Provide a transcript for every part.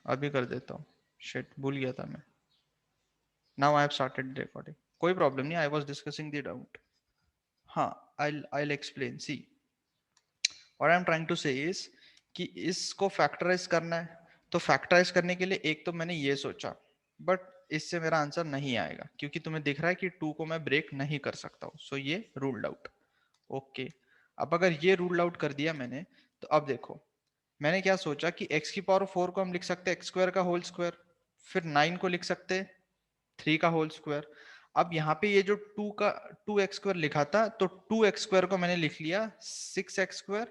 अभी कर देता हूँ, शिट भूल गया था मैं। Now I have started the recording, कोई प्रॉब्लम नहीं, I was discussing the doubt. हाँ, I'll explain. See, what I'm trying to say is कि इसको फैक्टराइज करना है, तो फैक्टराइज करने के लिए एक तो मैंने ये सोचा, बट इससे मेरा आंसर नहीं आएगा क्योंकि तुम्हें दिख रहा है कि 2 को मैं ब्रेक नहीं कर सकता हूँ, सो ये रूल्ड आउट। ओके, अब अगर ये रूल्ड आउट कर दिया मैंने, तो अब देखो मैंने क्या सोचा कि x की पावर 4 को हम लिख सकते हैं एक्स स्क्वायर का होल स्क्वायर, फिर 9 को लिख सकते हैं 3 का होल स्क्वायर। अब यहाँ पे ये जो 2 का 2x² लिखा था, तो 2x² को मैंने लिख लिया 6x²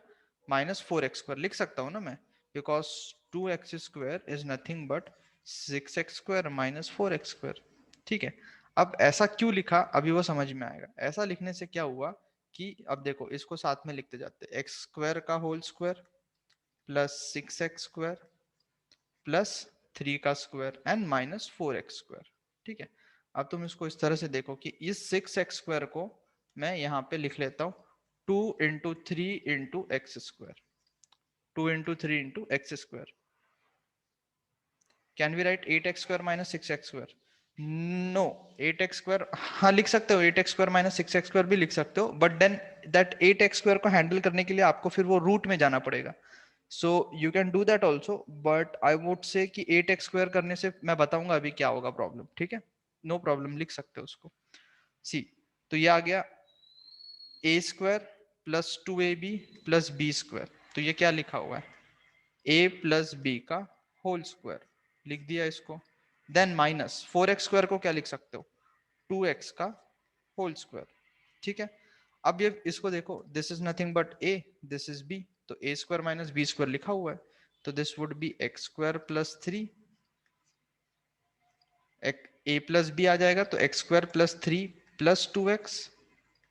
माइनस 4x² लिख सकता हूँ ना मैं, because 2x² is nothing but 6x² minus 4x²। ठीक है, अब ऐसा क्यों लिखा अभी वो समझ में आएगा। ऐसा लिखने से क्या हुआ कि अब देखो इसको साथ में लिखते जाते, x² का whole square plus 6x² plus 3 का स्क्वायर एंड माइनस 4x²। ठीक है, अब तुम इसको इस तरह से देखो कि इस 6x² को मैं यहाँ पे लिख लेता हूँ 2 into 3 into x square, 2 into 3 into x स्क्वायर। Can we write 8x² minus 6x²? No, 8x², हाँ लिख सकते हो, 8x² माइनस 6x² भी लिख सकते हो, बट देन दैट 8x² को हैंडल करने के लिए आपको फिर वो रूट में जाना पड़ेगा। So you can do that also, but I would से कि 8x² करने से मैं बताऊंगा अभी क्या होगा प्रॉब्लम। ठीक है, नो प्रॉब्लम, लिख सकते हो उसको। सी, तो ये आ गया a² plus 2ab plus b², तो ये क्या लिखा हुआ है a प्लस बी का होल स्क्वायर, लिख दिया इसको। देन माइनस 4x² को क्या लिख सकते हो 2x का होल स्क्वायर। ठीक है, अब ये इसको देखो, this is nothing but a, this is b, तो a² माइनस b² लिखा हुआ है, तो this would be x² plus 3, a plus b आ जाएगा तो x² plus 3 plus 2x,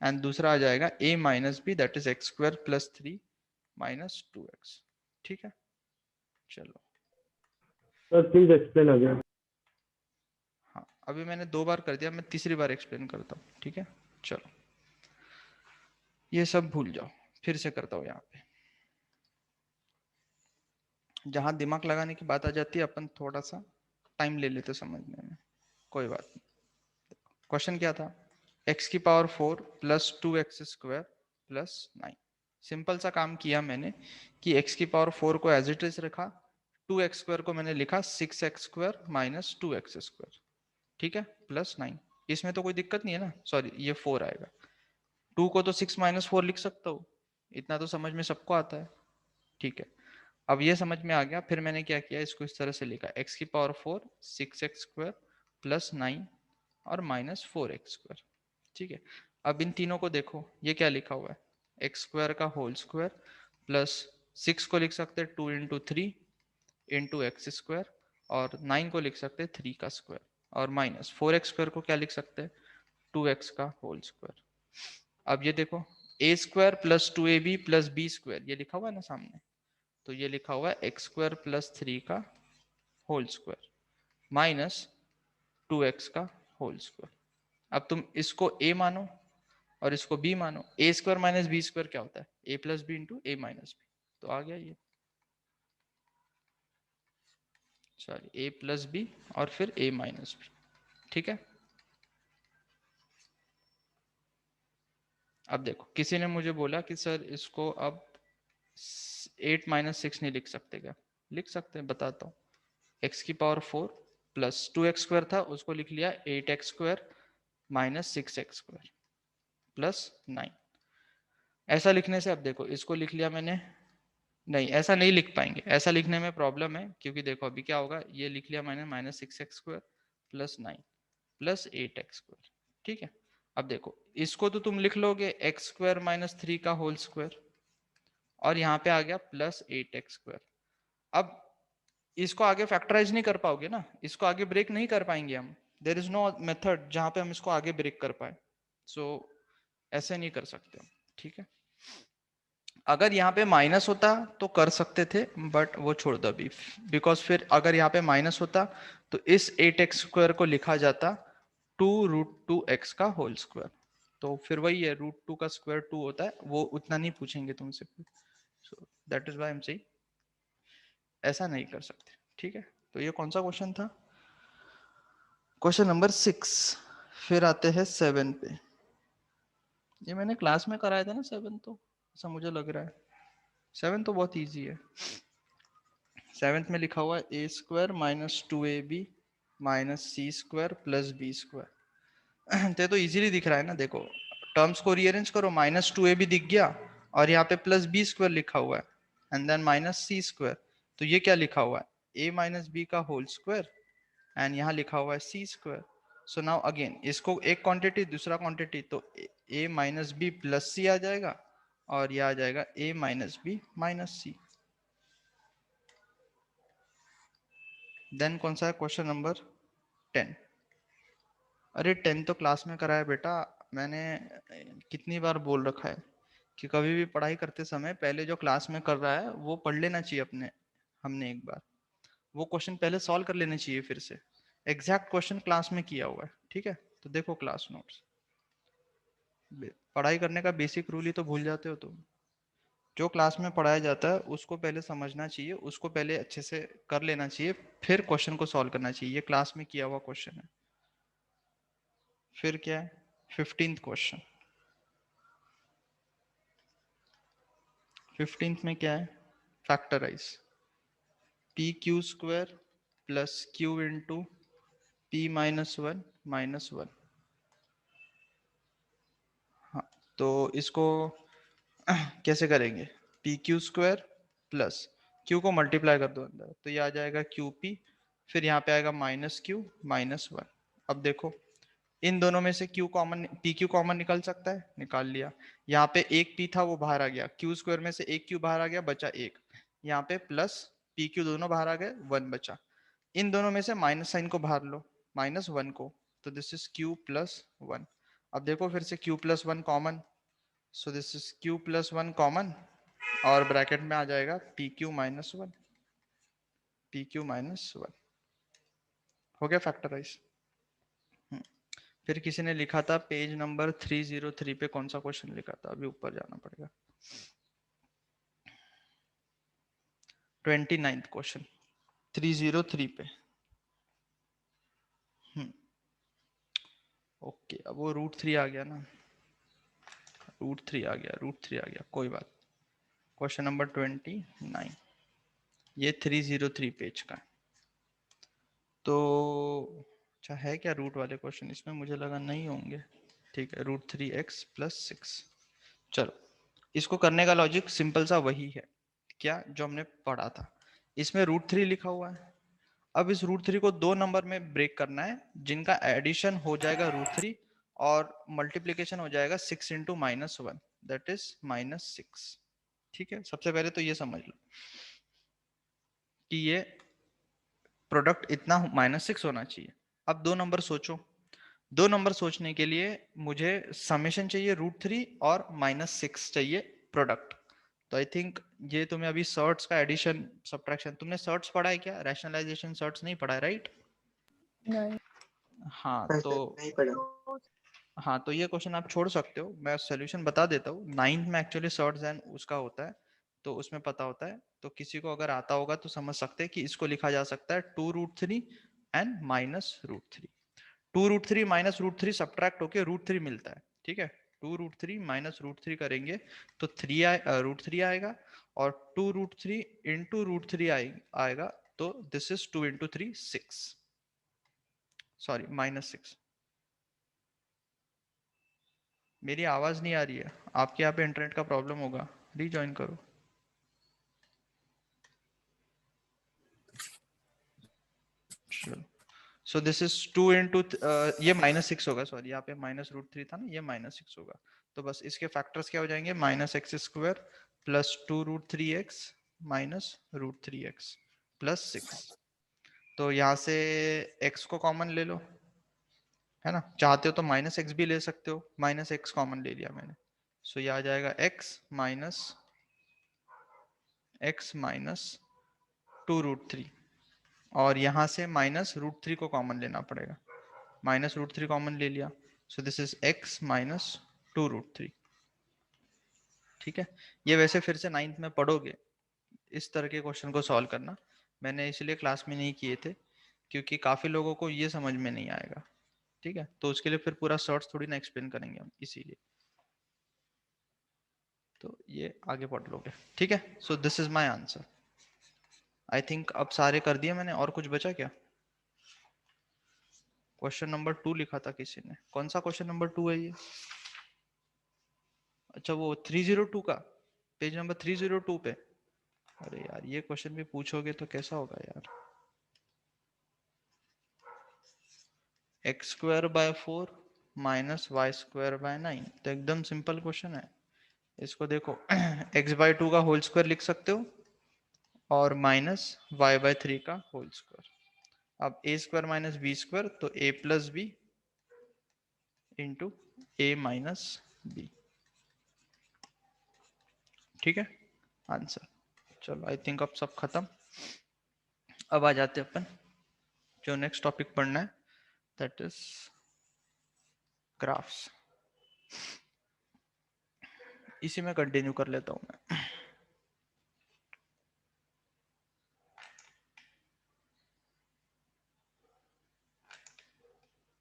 and दूसरा आ जाएगा a minus b, that is x² plus 3 minus 2x। ठीक है, चलो। Sir please explain again. हाँ, अभी मैंने 2 बार कर दिया, मैं तीसरी बार एक्सप्लेन करता हूँ। ठीक है, चलो ये सब भूल जाओ, फिर से करता हूँ। यहाँ पे जहाँ दिमाग लगाने की बात आ जाती है अपन थोड़ा सा टाइम ले लेते समझने में, कोई बात नहीं। क्वेश्चन क्या था, x की power 4 plus 2x² plus 9। Simple सा काम किया मैंने कि x की पावर 4 को एज इट इज रखा, 2x² को मैंने लिखा 6x² माइनस 2x²। ठीक है, प्लस 9, इसमें तो कोई दिक्कत नहीं है ना, सॉरी ये 4 आएगा। 2 को तो 6 माइनस 4 लिख सकता हूँ, इतना तो समझ में सबको आता है। ठीक है, अब ये समझ में आ गया, फिर मैंने क्या किया, इसको इस तरह से लिखा x की पावर 4 6x² प्लस 9 और माइनस 4x²। ठीक है, अब इन तीनों को देखो, ये क्या लिखा हुआ है x² का होल स्क्वायर प्लस 6 को लिख सकते हैं 2 इंटू 3 इंटू x², और 9 को लिख सकते हैं 3 का स्क्वायर, और माइनस 4x² को क्या लिख सकते हैं 2x का होल स्क्वायर। अब ये देखो a² plus 2ab plus b², ये लिखा हुआ है ना सामने, तो ये लिखा हुआ है x² प्लस 3 का होल स्क्वायर माइनस 2x का होल स्क्वायर। अब तुम इसको a मानो और इसको b मानो, a² माइनस b² क्या होता है a plus B into a minus B, तो आ गया ये, सॉरी a प्लस बी और फिर a माइनस बी। ठीक है, अब देखो किसी ने मुझे बोला कि सर इसको अब 8 माइनस 6 नहीं लिख सकते क्या, लिख सकते हैं, बताता हूँ। x की पावर 4 प्लस 2x² था, उसको लिख लिया 8x² माइनस 6x² प्लस 9। ऐसा लिखने से अब देखो इसको लिख लिया मैंने, नहीं ऐसा नहीं लिख पाएंगे, ऐसा लिखने में प्रॉब्लम है, क्योंकि देखो अभी क्या होगा, ये लिख लिया मैंने minus 6x² plus 9 plus 8x²। ठीक है, अब देखो इसको तो तुम लिख लोगे x² माइनस 3 का होल स्क्वायर, और यहाँ पे आ गया प्लस 8x²। अब इसको आगे फैक्टराइज नहीं कर पाओगे ना, इसको आगे ब्रेक नहीं कर पाएंगे हम, देर इज नो मेथड जहां पे हम इसको आगे ब्रेक कर पाए, सो ऐसे नहीं कर सकते हम। ठीक है, अगर यहाँ पे माइनस होता तो कर सकते थे, बट वो छोड़ दो अभी, बिकॉज फिर अगर यहाँ पे माइनस होता तो इस 8x² को लिखा जाता 2√2x का होल स्क्वायर, तो फिर वही है √2 का स्क्वायर 2 होता है, वो उतना नहीं पूछेंगे तुमसे, so that is why I am saying ऐसा नहीं कर सकते। ठीक है, तो ये कौन सा क्वेश्चन था? Question number 6। फिर आते हैं 7 पे। ये मैंने क्लास में कराया था ना 7, तो ऐसा मुझे लग रहा है। 7 तो बहुत इजी है। 7th में लिखा हुआ है ए square minus 2ab minus C square plus B square. ते तो इजीली दिख रहा है ना, देखो टर्म्स को रीअरेंज करो, माइनस 2ab दिख गया और यहाँ पे प्लस बी स्क्वायर लिखा हुआ है and then minus C square. तो ये क्या लिखा हुआ है? ए माइनस बी का होल स्क्वायर एंड यहाँ लिखा हुआ है C square. So now again इसको एक क्वांटिटी दूसरा क्वांटिटी, तो A minus B plus C आ जाएगा और ये आ जाएगा A minus B minus C. Then कौन सा है? Question number 10। अरे 10 तो क्लास में कराया बेटा, मैंने कितनी बार बोल रखा है कि कभी भी पढ़ाई करते समय पहले जो क्लास में कर रहा है वो पढ़ लेना चाहिए अपने, हमने एक बार वो क्वेश्चन पहले सॉल्व कर लेने चाहिए फिर से। एग्जैक्ट क्वेश्चन क्लास में किया हुआ है, ठीक है? तो देखो क्लास नोट्स। पढ़ाई करने का बेसिक रूल ही तो भूल जाते हो तुम। जो क्लास में पढ़ाया जाता है उसको पहले समझना चाहिए, उसको पहले अच्छे से कर लेना चाहिए, फिर क्वेश्चन को सॉल्व करना चाहिए। ये क्लास में किया हुआ क्वेश्चन है। फिर क्या है? 15th question. 15th में क्या है? Factorise P Q square plus Q into P minus one minus one. हाँ, तो इसको कैसे करेंगे? P Q square plus Q को मल्टीप्लाई कर दो अंदर, तो ये आ जाएगा क्यू पी, फिर यहाँ पे आएगा माइनस क्यू माइनस वन। अब देखो इन दोनों में से Q common, P Q common निकल सकता है, निकाल लिया। यहाँ पे एक पी था वो बाहर आ गया, क्यू स्क्वायर में से एक क्यू बाहर आ गया, बचा एक। यहाँ पे प्लस पी क्यू दोनों बाहर आ गए, वन बचा। इन दोनों में से माइनस साइन को बाहर लो, माइनस वन को, तो this is Q plus one. अब देखो फिर से Q plus one common, so this is Q plus one common और ब्रैकेट में आ जाएगा P Q minus one, P Q minus one. हो गया फैक्टराइज। फिर किसी ने लिखा था पेज नंबर 303 पे, कौन सा क्वेश्चन लिखा था? अभी ऊपर जाना पड़ेगा। 29th क्वेश्चन 303 पे। ओके, अब वो रूट थ्री आ गया ना, रूट थ्री आ गया, रूट थ्री आ गया, कोई बात। क्वेश्चन नंबर 29, ये 303 पेज का है। तो अच्छा है क्या रूट वाले क्वेश्चन इसमें? मुझे लगा नहीं होंगे। ठीक है, root three x plus six. चलो, इसको करने का लॉजिक सिंपल सा वही है क्या जो हमने पढ़ा था। इसमें रूट थ्री लिखा हुआ है, अब इस रूट थ्री को दो नंबर में ब्रेक करना है जिनका एडिशन हो जाएगा रूट थ्री और मल्टीप्लीकेशन हो जाएगा six into minus one, that is minus six. ठीक है, सबसे पहले तो ये समझ लो कि ये प्रोडक्ट इतना माइनस सिक्स होना चाहिए। अब दो नंबर सोचो, दो नंबर सोचने के लिए मुझे समेशन चाहिए रूट थ्री और माइनस सिक्स चाहिए प्रोडक्ट। तो आई थिंक ये तुम्हें अभी सर्ट्स का एडिशन सब्ट्रैक्शन, तुमने सर्ट्स पढ़ा है क्या? रैशनलाइजेशन सर्ट्स नहीं पढ़ा है, राइट? नहीं। हाँ तो नहीं पढ़ा। हाँ तो ये क्वेश्चन आप छोड़ सकते हो, मैं सोल्यूशन बता देता हूँ। 9th में एक्चुअली सर्ट्स एंड उसका होता है, तो उसमें पता होता है। तो किसी को अगर आता होगा तो समझ सकते हैं कि इसको लिखा जा सकता है two root three and minus root three. Two root three minus root three subtract होके रूट थ्री मिलता है, ठीक है? Two root three minus root three करेंगे तो रूट थ्री आएगा, और two root three into root three आएगा, तो this is two into three six, sorry minus six. मेरी आवाज नहीं आ रही है, आपके यहाँ पे इंटरनेट का प्रॉब्लम होगा, रीजॉइन करो। सो दिस इज टू इंटू, ये माइनस सिक्स होगा, सॉरी यहाँ पे माइनस रूट थ्री था ना, ये माइनस सिक्स होगा। तो बस इसके फैक्टर्स क्या हो जाएंगे? Minus x square plus two root three x minus root three x plus six. तो यहाँ से x को कॉमन ले लो, है ना? चाहते हो तो माइनस एक्स भी ले सकते हो, माइनस एक्स कॉमन ले लिया मैंने। सो ये आ जाएगा x minus two root three, और यहाँ से माइनस रूट थ्री को कॉमन लेना पड़ेगा, माइनस रूट थ्री कॉमन ले लिया, so this is x minus two root three. ठीक है, ये वैसे फिर से 9th में पढ़ोगे, इस तरह के क्वेश्चन को सॉल्व करना मैंने इसलिए क्लास में नहीं किए थे क्योंकि काफ़ी लोगों को ये समझ में नहीं आएगा, ठीक है। तो उसके लिए फिर पूरा शॉर्ट्स थोड़ी ना एक्सप्लेन करेंगे हम, इसीलिए। तो ये आगे पढ़ लोगे, ठीक है। सो this is my answer. I think अब सारे कर दिए मैंने, और कुछ बचा क्या? क्वेश्चन नंबर 2 लिखा था किसी ने, कौन सा क्वेश्चन नंबर 2 है ये? अच्छा वो 302 का, पेज नंबर 302 पे। अरे यार ये क्वेश्चन भी पूछोगे तो कैसा होगा यार। x² / 4 - y² / 9, तो एकदम सिंपल क्वेश्चन है। इसको देखो x/2 का होल स्क्वायर लिख सकते हो और -y/3 का होल स्क्वायर। अब a² - b² तो a + b into a - b, ठीक है आंसर। चलो आई थिंक अब सब खत्म। अब आ जाते अपन जो नेक्स्ट टॉपिक पढ़ना है, दैट इज ग्राफ्स। इसी में कंटिन्यू कर लेता हूं मैं।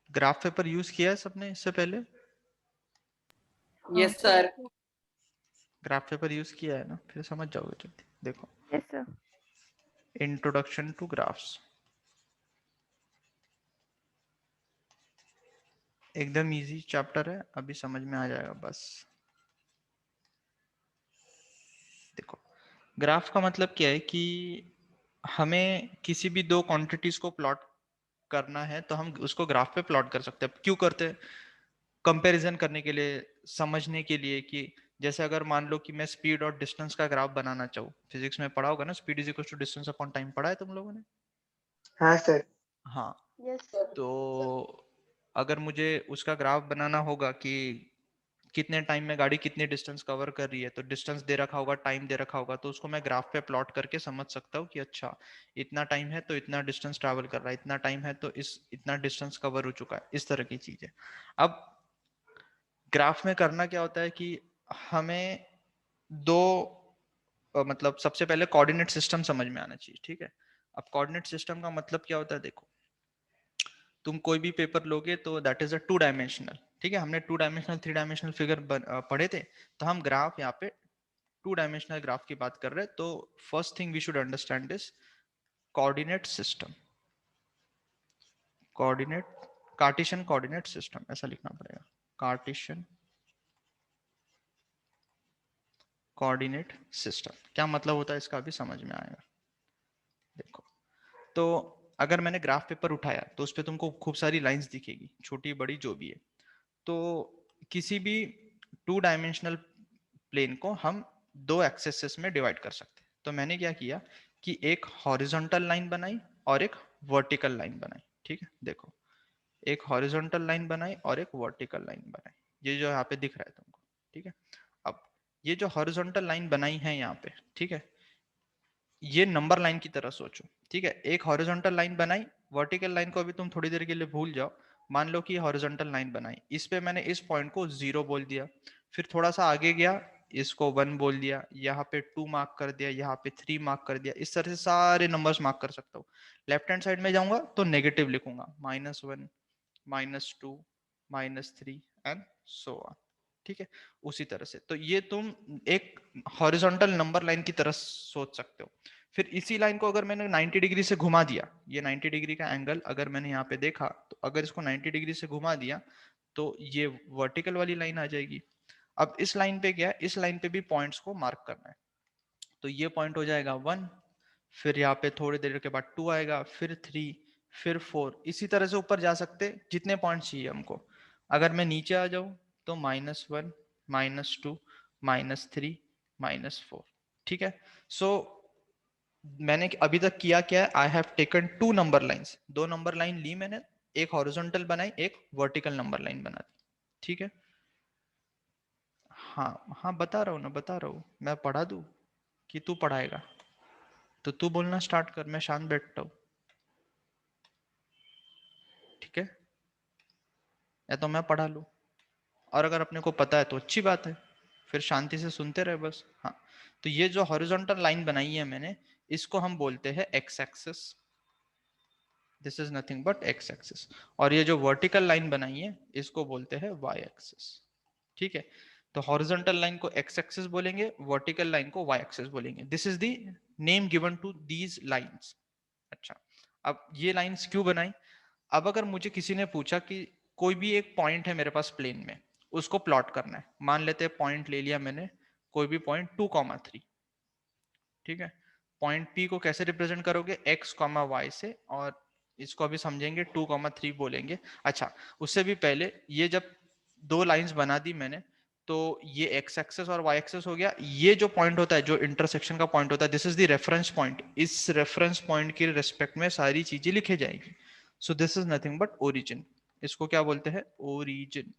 ग्राफ पेपर यूज किया है सबने इससे पहले? Yes sir. Graph paper use किया है ना, फिर समझ जाओगे जल्दी। देखो, yes sir. Introduction to graphs, एकदम इजी चैप्टर है, अभी समझ में आ जाएगा बस। देखो, ग्राफ का मतलब क्या है कि हमें किसी भी दो क्वांटिटीज को प्लॉट करना है तो हम उसको ग्राफ पे प्लॉट कर सकते हैं। क्यों करते हैं? कंपैरिजन करने के लिए, समझने के लिए कि जैसे अगर मान लो कि मैं स्पीड और डिस्टेंस का ग्राफ बनाना चाहूँ, फिजिक्स में पढ़ा होगा ना, speed is equal to distance upon time, पढ़ा है तुम लोगों ने? हाँ सर। हाँ। यस। तो अगर मुझे उसका ग्राफ बनाना होगा कि कितने टाइम में गाड़ी कितनी डिस्टेंस कवर कर रही है, तो डिस्टेंस दे रखा होगा, टाइम दे रखा होगा, तो उसको मैं ग्राफ पे प्लॉट करके समझ सकता हूँ कि अच्छा इतना टाइम है तो इतना डिस्टेंस ट्रैवल कर रहा है, इतना टाइम है तो इतना डिस्टेंस कवर हो चुका है, इस तरह की चीजें। अब ग्राफ में करना क्या होता है कि हमें दो मतलब सबसे पहले कोऑर्डिनेट सिस्टम समझ में आना चाहिए, ठीक है। अब कोऑर्डिनेट सिस्टम का मतलब क्या होता है? देखो, तुम कोई भी पेपर लोगे तो दैट इज अ 2 डायमेंशनल, ठीक है। हमने 2 डायमेंशनल 3 डायमेंशनल फिगर पढ़े थे, तो हम ग्राफ यहाँ पे 2 डायमेंशनल ग्राफ की बात कर रहे हैं। तो first thing we should understand is coordinate system, coordinate, Cartesian coordinate system ऐसा लिखना पड़ेगा, कार्टेशियन कोऑर्डिनेट सिस्टम। क्या मतलब होता है इसका अभी समझ में आएगा। देखो, तो अगर मैंने ग्राफ पेपर उठाया तो उस पर तुमको खूब सारी लाइंस दिखेगी, छोटी बड़ी जो भी है। तो किसी भी 2 डायमेंशनल प्लेन को हम दो एक्सेस में डिवाइड कर सकते हैं। तो मैंने क्या किया कि एक हॉरिजॉन्टल लाइन बनाई और एक वर्टिकल लाइन बनाई, ठीक है। देखो, एक हॉरिजॉन्टल लाइन बनाई और एक वर्टिकल लाइन बनाई, ये जो यहाँ पे दिख रहा है तुमको, ठीक है। अब ये जो हॉरिजॉन्टल लाइन बनाई है यहाँ पे, ठीक है, ये नंबर लाइन की तरह सोचो, ठीक है। एक हॉरिजॉन्टल लाइन बनाई, वर्टिकल लाइन को अभी तुम थोड़ी देर के लिए भूल जाओ। मान लो कि हॉरिजॉन्टल लाइन बनाई, इस पे मैंने इस पॉइंट को 0 बोल दिया, फिर थोड़ा सा आगे गया, इसको 1 बोल दिया, यहाँ पे 2 मार्क कर दिया, यहाँ पे 3 मार्क कर दिया। इस तरह से सारे नंबर्स मार्क कर सकता हूँ। लेफ्ट हैंड साइड में जाऊंगा तो नेगेटिव लिखूंगा, -1 -2 -3 एंड सो ऑन, ठीक है। उसी तरह से तो ये तुम एक हॉरिजॉन्टल नंबर लाइन की तरह सोच सकते हो। फिर इसी लाइन को अगर मैंने 90 डिग्री से घुमा दिया, ये 90 डिग्री का एंगल अगर मैंने यहाँ पे देखा, तो अगर इसको 90 डिग्री से घुमा दिया तो ये वर्टिकल वाली लाइन आ जाएगी। अब इस लाइन पे क्या है, इस लाइन पे भी पॉइंट्स को मार्क करना है। तो ये पॉइंट हो जाएगा 1, फिर यहाँ पे थोड़ी देर के बाद 2 आएगा, फिर 3, फिर 4, इसी तरह से ऊपर जा सकते जितने पॉइंट चाहिए हमको। अगर मैं नीचे आ जाऊं तो -1 -2 -3 -4, ठीक है। सो मैंने अभी तक किया क्या है, I have taken 2 number lines, 2 number line ली मैंने, एक हॉरिजॉन्टल बनाई, एक वर्टिकल नंबर लाइन बना दी, ठीक है। हाँ हाँ बता रहा हूँ ना, बता रहा हूँ, मैं पढ़ा दूँ कि तू पढ़ाएगा? तो तू बोलना स्टार्ट कर, मैं शांत बैठता हूँ, ठीक है। या तो मैं पढ़ा लूँ, और अगर अपने को पता है तो अच्छी बात है, फिर शांति से सुनते रहे बस। हाँ, तो ये जो हॉरिजॉन्टल लाइन बनाई है मैंने, इसको हम बोलते हैं x axis, this is nothing but x axis. और ये जो वर्टिकल लाइन बनाई है इसको बोलते हैं वाई एक्सिस। ठीक है, तो हॉरिजॉन्टल लाइन को एक्स एक्सिस बोलेंगे, वर्टिकल लाइन को वाई एक्सिस बोलेंगे। This is the name given to these lines. अच्छा, अब ये लाइंस क्यों बनाई? अब अगर मुझे किसी ने पूछा कि कोई भी एक पॉइंट है मेरे पास प्लेन में, उसको प्लॉट करना है, मान लेते हैं पॉइंट ले लिया मैंने, कोई भी पॉइंट 2,3। ठीक है, पॉइंट पी को कैसे रिप्रेजेंट करोगे? एक्स कॉमा वाई से, और इसको अभी समझेंगे 2,3 बोलेंगे। अच्छा, उससे भी पहले ये जब दो लाइंस बना दी मैंने, तो ये एक्स एक्सेस और वाई एक्सेस हो गया। ये जो पॉइंट होता है, जो इंटरसेक्शन का पॉइंट होता है, this is the reference point. इस रेफरेंस पॉइंट के रिस्पेक्ट में सारी चीजें लिखी जाएंगी। सो this is nothing but origin. इसको क्या बोलते हैं? ओरिजिन।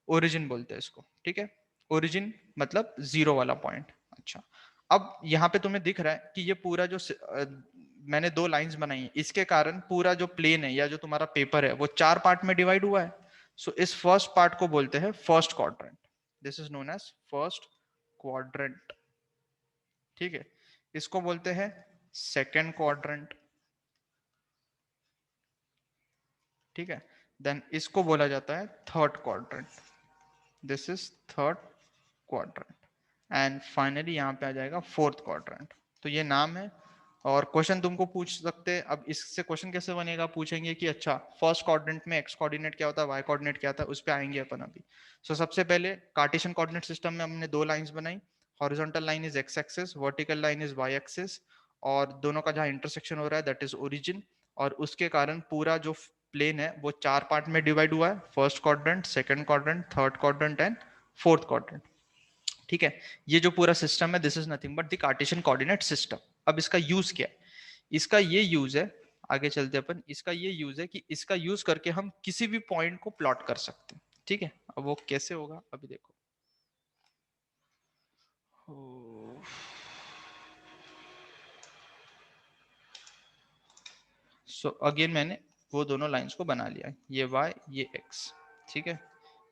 ओरिजिन बोलते हैं इसको। ठीक है, ओरिजिन मतलब जीरो वाला पॉइंट। अच्छा, अब यहाँ पे तुम्हें दिख रहा है कि ये पूरा जो मैंने दो लाइंस बनाई है, इसके कारण पूरा जो प्लेन है या जो तुम्हारा पेपर है वो चार पार्ट में डिवाइड हुआ है। सो इस फर्स्ट पार्ट को बोलते हैं first quadrant. This is known as first quadrant. ठीक है, इसको बोलते हैं सेकेंड क्वाड्रेंट। ठीक है, देन इसको बोला जाता है third quadrant. This is third quadrant. And finally यहाँ पे आ जाएगा फोर्थ क्वाड्रेंट। तो ये नाम है। और क्वेश्चन तुमको पूछ सकते हैं। अब इससे क्वेश्चन कैसे बनेगा? पूछेंगे कि अच्छा, फर्स्ट क्वाड्रेंट में एक्स कोऑर्डिनेट क्या होता है, वाई कोऑर्डिनेट क्या था, उस पे आएंगे अपन अभी। सो सबसे पहले कार्टेशियन कोऑर्डिनेट सिस्टम में हमने दो लाइंस बनाई। Horizontal line is x axis, vertical line is y axis, और दोनों का जहाँ इंटरसेक्शन हो रहा है दैट इज ओरिजिन। और उसके कारण पूरा जो प्लेन है वो चार पार्ट में डिवाइड हुआ है, first quadrant, second quadrant, third quadrant and fourth quadrant. ठीक है, ये जो पूरा सिस्टम है this is nothing but the Cartesian coordinate system. अब इसका यूज क्या है? इसका ये यूज है, आगे चलते अपन, इसका ये यूज है कि इसका यूज करके हम किसी भी पॉइंट को प्लॉट कर सकते हैं। ठीक है, अब वो कैसे होगा अभी देखो। सो अगेन मैंने वो दोनों लाइंस को बना लिया, ये y ये x। ठीक है,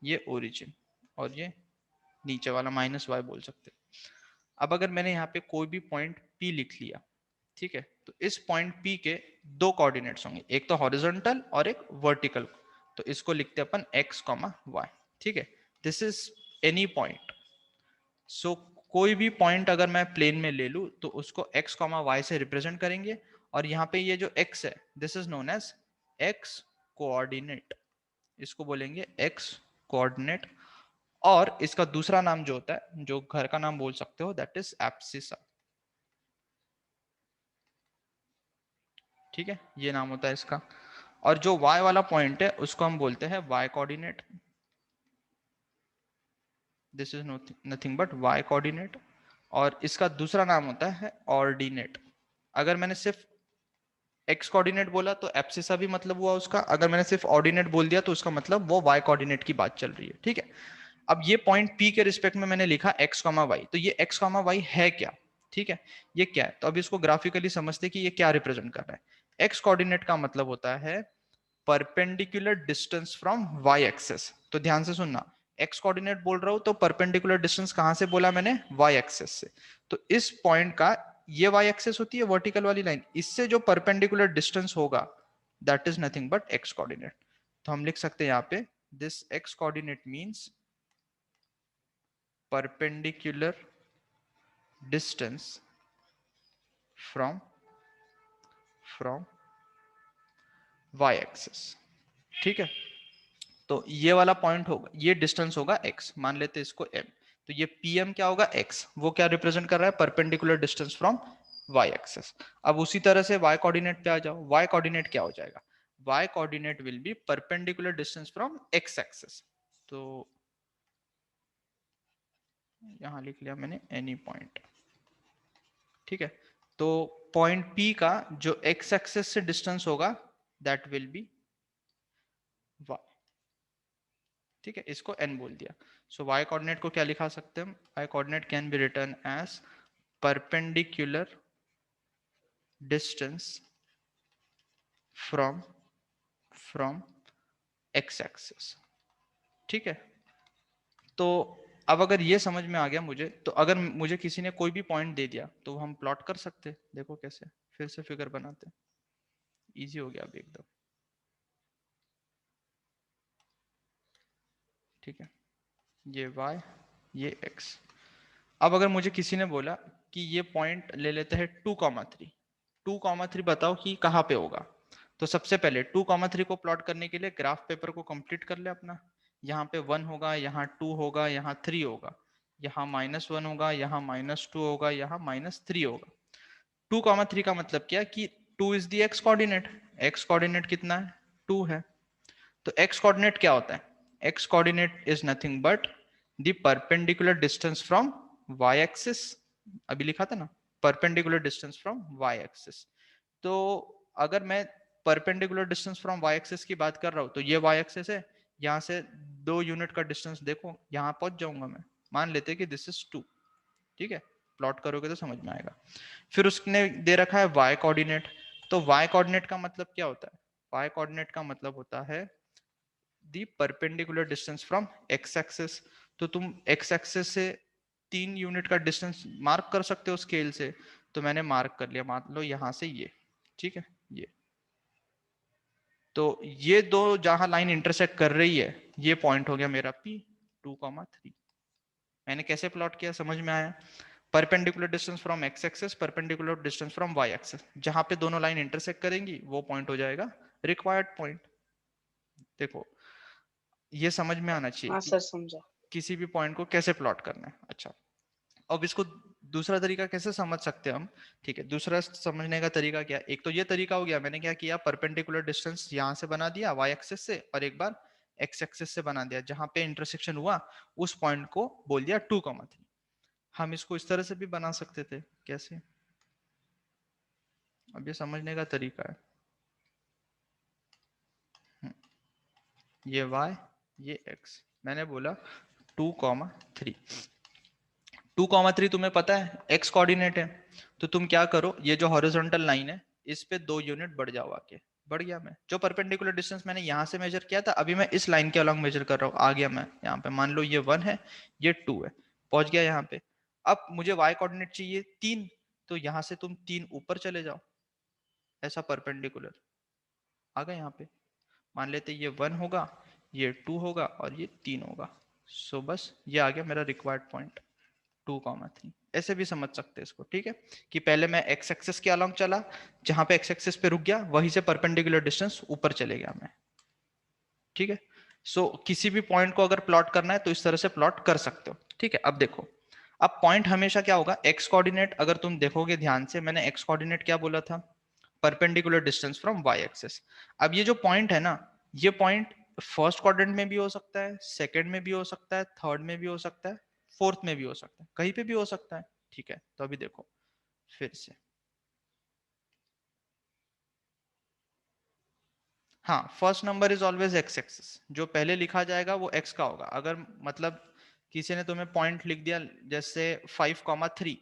ये ओरिजिन और ये नीचे वाला माइनस y बोल सकते हैं। अब अगर मैंने यहाँ पे कोई भी पॉइंट P लिख लिया, ठीक है, तो इस पॉइंट P के दो कोऑर्डिनेट्स होंगे, एक तो हॉरिजॉन्टल और एक वर्टिकल। तो इसको लिखते हैं अपन x, y। ठीक है, दिस इज एनी पॉइंट। सो कोई भी पॉइंट अगर मैं प्लेन में ले लूं तो उसको x, y से रिप्रेजेंट करेंगे। और यहाँ पे ये जो x है this is known as x coordinate. इसको बोलेंगे x कोऑर्डिनेट। और इसका दूसरा नाम जो होता है, जो घर का नाम बोल सकते हो, दैट इज एब्सिसा। ठीक है, ये नाम होता है इसका। और जो y वाला पॉइंट है उसको हम बोलते हैं y coordinate. This is nothing but y coordinate. और इसका दूसरा नाम होता है ऑर्डिनेट। अगर मैंने सिर्फ एक्स कोऑर्डिनेट बोला तो एब्सिसा भी मतलब हुआ उसका, अगर मैंने सिर्फ ऑर्डिनेट बोल दिया तो उसका मतलब वो वाई कोऑर्डिनेट की बात चल रही है। ठीक है, अब ये पॉइंट पी के रिस्पेक्ट में मैंने लिखा एक्स कॉमा वाई, तो ये एक्स कॉमा वाई है क्या? ठीक है, ये क्या है? तो अब इसको ग्राफिकली समझते कि ये क्या रिप्रेजेंट कर रहा है। एक्स कोऑर्डिनेट का मतलब होता है perpendicular distance from y axes. तो ध्यान से सुनना, एक्स कोऑर्डिनेट बोल रहा हूं तो परपेंडिकुलर डिस्टेंस कहां से बोला मैंने? वाई एक्सेस से। तो इस पॉइंट का, ये वाई एक्सेस होती है वर्टिकल वाली लाइन, इससे जो परपेंडिकुलर डिस्टेंस होगा that is nothing but x coordinate. तो हम लिख सकते हैं यहाँ पे this x coordinate means perpendicular distance from y axis। ठीक है, तो ये वाला पॉइंट होगा, ये डिस्टेंस होगा x, मान लेते हैं इसको m। तो ये pm क्या होगा? x। वो क्या रिप्रेजेंट कर रहा है? Perpendicular distance from y axis. अब उसी तरह से y कोऑर्डिनेट पे आ जाओ। y कोऑर्डिनेट क्या हो जाएगा? y coordinate will be perpendicular distance from x axis. तो यहां लिख लिया मैंने एनी पॉइंट। ठीक है, तो पॉइंट P का जो x एक्सिस से डिस्टेंस होगा दैट विल बी y। ठीक है, इसको n बोल दिया। सो y कोऑर्डिनेट को क्या लिखा सकते हैं हम? y coordinate can be written as perpendicular distance from x axis. ठीक है, तो अब अगर ये समझ में आ गया मुझे, तो अगर मुझे किसी ने कोई भी पॉइंट दे दिया तो हम प्लॉट कर सकते। देखो कैसे, फिर से फिगर बनाते, इजी हो गया अब एकदम। ठीक है, ये y, ये x। अब अगर मुझे किसी ने बोला कि ये पॉइंट ले लेते हैं 2,3, 2,3 बताओ कि कहाँ पे होगा। तो सबसे पहले 2,3 को प्लॉट करने के लिए ग्राफ पेपर को कंप्लीट कर ले अपना। यहाँ पे 1 होगा, यहाँ 2 होगा, यहाँ 3 होगा, यहाँ -1 होगा, यहाँ -2 होगा, यहाँ -3 होगा। 2,3 का मतलब क्या कि 2 is the x coordinate. X coordinate कितना है? 2 है। तो एक्स कोऑर्डिनेट क्या होता है? X coordinate is nothing but the perpendicular distance from y axis. अभी लिखा था ना, perpendicular distance from y axis. तो अगर मैं perpendicular distance from y axis की बात कर रहा हूँ, तो ये वाई एक्सिस है, यहाँ से 2 यूनिट का डिस्टेंस देखो, यहाँ पहुंच जाऊंगा मैं। मान लेते हैं कि दिस इज 2। ठीक है, प्लॉट करोगे तो समझ में आएगा। फिर उसने दे रखा है वाई कोऑर्डिनेट। तो वाई कोऑर्डिनेट का मतलब क्या होता है? वाई कोऑर्डिनेट का मतलब होता है the perpendicular distance from x axis. तो तुम एक्स एक्सिस से 3 यूनिट का डिस्टेंस मार्क कर सकते हो स्केल से। तो मैंने मार्क कर लिया, मान लो यहाँ से ये। ठीक है, ये तो ये दो जहां लाइन इंटरसेक्ट कर रही है, ये पॉइंट हो गया मेरा P 2,3। मैंने कैसे प्लॉट किया, समझ में आया? Perpendicular distance from x axis, perpendicular distance from y axis, जहां पे दोनों लाइन इंटरसेक्ट करेंगी वो पॉइंट हो जाएगा रिक्वायर्ड पॉइंट। देखो, ये समझ में आना चाहिए हाँ कि सर समझा। किसी भी पॉइंट को कैसे प्लॉट करना है। अच्छा, अब इसको दूसरा तरीका कैसे समझ सकते हैं हम? ठीक है, दूसरा समझने का तरीका क्या? एक तो ये तरीका हो गया, मैंने क्या किया, परपेंडिकुलर डिस्टेंस यहाँ से बना दिया वाई एक्सिस से, और एक बार एक्स एक्सिस से बना दिया, जहां पे इंटरसेक्शन हुआ उस पॉइंट को बोल दिया 2,3। हम इसको इस तरह से भी बना सकते थे। कैसे? अब ये समझने का तरीका है। ये y, ये x। मैंने बोला 2,3। 2,3 तुम्हें पता है x कोऑर्डिनेट है। तो तुम क्या करो, ये जो हॉरिजॉन्टल लाइन है इस पे 2 यूनिट बढ़ जाओ आके। बढ़ गया मैं, जो परपेंडिकुलर डिस्टेंस मैंने यहाँ से मेजर किया था, अभी मैं इस लाइन के अलॉन्ग मेजर कर रहा हूँ। आ गया मैं यहाँ पे, मान लो ये 1 है, ये 2 है, पहुंच गया यहाँ पे। अब मुझे y कोऑर्डिनेट चाहिए 3, तो यहाँ से तुम 3 ऊपर चले जाओ, ऐसा परपेंडिकुलर आ गया यहाँ पे। मान लेते ये 1 होगा, ये 2 होगा और ये 3 होगा। सो बस ये आ गया मेरा रिक्वायर्ड पॉइंट 2,3। ऐसे भी समझ सकते हैं इसको। ठीक है, कि पहले मैं एक्स एक्सिस के अलॉन्ग चला, जहां पे एक्स एक्सिस पे रुक गया वहीं से परपेंडिकुलर डिस्टेंस ऊपर चले गया मैं। ठीक है, सो किसी भी पॉइंट को अगर प्लॉट करना है तो इस तरह से प्लॉट कर सकते हो। ठीक है, अब देखो, अब पॉइंट हमेशा क्या होगा, एक्स कोऑर्डिनेट। अगर तुम देखोगे ध्यान से, मैंने एक्स कोऑर्डिनेट क्या बोला था? Perpendicular distance from y axis. अब ये जो पॉइंट है ना, ये पॉइंट फर्स्ट क्वाड्रेंट में भी हो सकता है, सेकंड में भी हो सकता है, थर्ड में भी हो सकता है, फोर्थ में भी हो सकता है, कहीं पे भी हो सकता है। ठीक है, तो अभी देखो फिर से, हाँ, first number is always x axis. जो पहले लिखा जाएगा वो एक्स का होगा। अगर मतलब किसी ने तुम्हें पॉइंट लिख दिया जैसे 5,3,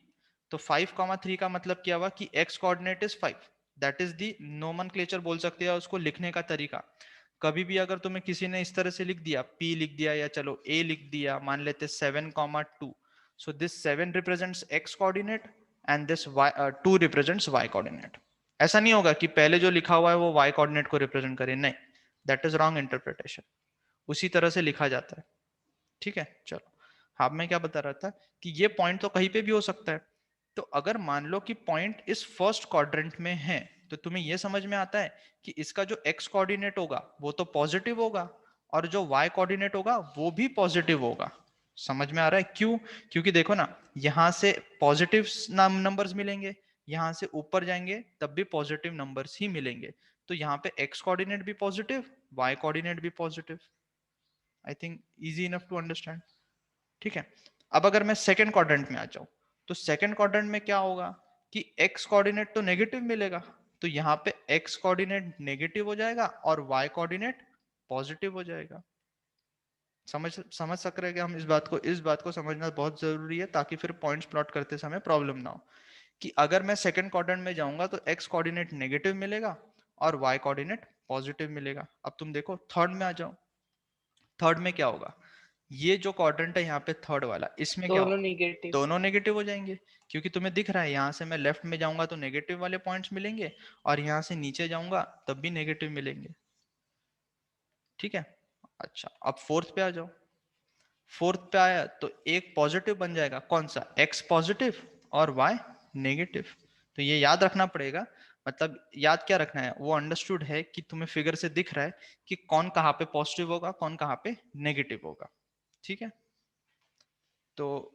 तो 5,3 का मतलब क्या हुआ कि x coordinate is 5। That is the nomenclature बोल सकते हैं उसको, लिखने का तरीका। कभी भी अगर तुम्हें किसी ने इस तरह से लिख दिया, p लिख दिया या चलो a लिख दिया, मान लेते 7,2, so this 7 represents x coordinate and this 2 represents y coordinate. ऐसा नहीं होगा कि पहले जो लिखा हुआ है वो y कोऑर्डिनेट को रिप्रेजेंट करे, नहीं, दैट इज रॉन्ग इंटरप्रिटेशन। उसी तरह से लिखा जाता है। ठीक है, चलो, हाँ, मैं क्या बता रहा था कि ये पॉइंट तो कहीं पे भी हो सकता है। तो अगर मान लो कि पॉइंट इस फर्स्ट क्वाड्रेंट में है, तो तुम्हें ये समझ में आता है कि इसका जो x कोऑर्डिनेट होगा वो तो पॉजिटिव होगा, और जो y कोऑर्डिनेट होगा वो भी पॉजिटिव होगा। समझ में आ रहा है क्यों? क्योंकि देखो ना, यहां से पॉजिटिव नंबर्स मिलेंगे, यहां से ऊपर जाएंगे तब भी पॉजिटिव नंबर्स ही मिलेंगे। तो यहाँ पे x कोऑर्डिनेट भी पॉजिटिव, y कोऑर्डिनेट भी positive. I think easy enough to understand. ठीक है, अब अगर मैं सेकंड क्वाड्रेंट में आ जाऊं, तो सेकंड क्वाड्रेंट में क्या होगा कि x कोऑर्डिनेट तो नेगेटिव मिलेगा, तो यहाँ पे x कोऑर्डिनेट नेगेटिव हो जाएगा और y कोऑर्डिनेट पॉजिटिव हो जाएगा। समझ समझ सक रहे हैं कि हम इस बात को समझना बहुत जरूरी है, ताकि फिर पॉइंट्स प्लॉट करते समय प्रॉब्लम ना हो। कि अगर मैं सेकंड क्वाड्रेंट में जाऊंगा तो x कोऑर्डिनेट नेगेटिव मिलेगा और y कोऑर्डिनेट पॉजिटिव मिलेगा। अब तुम देखो थर्ड में आ जाओ, थर्ड में क्या होगा, ये जो क्वाड्रेंट है यहाँ पे थर्ड वाला, इसमें क्या दोनों नेगेटिव। दोनों नेगेटिव हो जाएंगे, क्योंकि तुम्हें दिख रहा है यहाँ से मैं लेफ्ट में जाऊंगा तो नेगेटिव वाले पॉइंट्स मिलेंगे, और यहाँ से नीचे जाऊंगा तब भी नेगेटिव मिलेंगे। ठीक है, अच्छा अब फोर्थ पे आ जाओ। फोर्थ पे आया तो एक पॉजिटिव बन जाएगा, कौन सा, एक्स पॉजिटिव और वाई नेगेटिव। तो ये याद रखना पड़ेगा, मतलब याद क्या रखना है, वो अंडरस्टूड है कि तुम्हें फिगर से दिख रहा है कि कौन कहाँ पे पॉजिटिव होगा कौन कहाँ पे नेगेटिव होगा। ठीक है, तो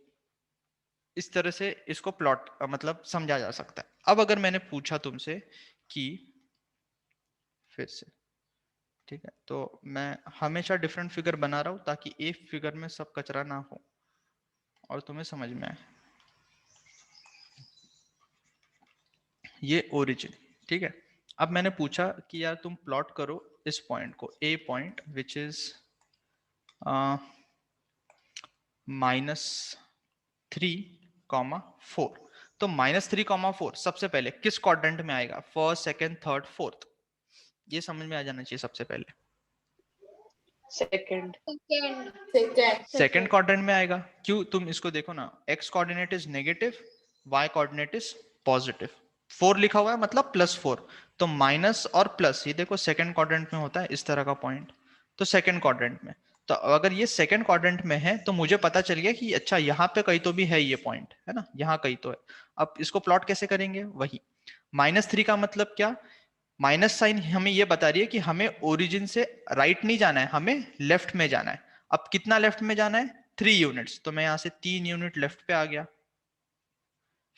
इस तरह से इसको प्लॉट मतलब समझा जा सकता है। अब अगर मैंने पूछा तुमसे कि फिर से, ठीक है, तो मैं हमेशा डिफरेंट फिगर बना रहा हूं ताकि एक फिगर में सब कचरा ना हो और तुम्हें समझ में आए। ये ओरिजिन, ठीक है। अब मैंने पूछा कि यार तुम प्लॉट करो इस पॉइंट को, ए पॉइंट विच इज -3,4। तो -3,4 सबसे पहले किस क्वाड्रेंट में आएगा, फर्स्ट सेकंड थर्ड फोर्थ, ये समझ में आ जाना चाहिए सबसे पहले। सेकंड। सेकंड क्वाड्रेंट में आएगा, क्यों, तुम इसको देखो ना, x coordinate is negative, y coordinate is positive, 4 लिखा हुआ है मतलब +4, तो माइनस और प्लस ये देखो सेकंड क्वाड्रेंट में होता है इस तरह का पॉइंट, तो सेकंड क्वाड्रेंट में, तो अगर ये सेकंड क्वाड्रेंट में है तो मुझे पता चल गया कि अच्छा यहाँ पे कहीं तो भी है ये पॉइंट, है ना, यहाँ कहीं तो है। अब इसको प्लॉट कैसे करेंगे, वही -3 का मतलब क्या, माइनस साइन हमें ये बता रही है कि हमें ओरिजिन से राइट नहीं जाना है, हमें लेफ्ट में जाना है। अब कितना लेफ्ट में जाना है, 3 यूनिट्स, तो मैं यहां से 3 यूनिट लेफ्ट पे आ गया।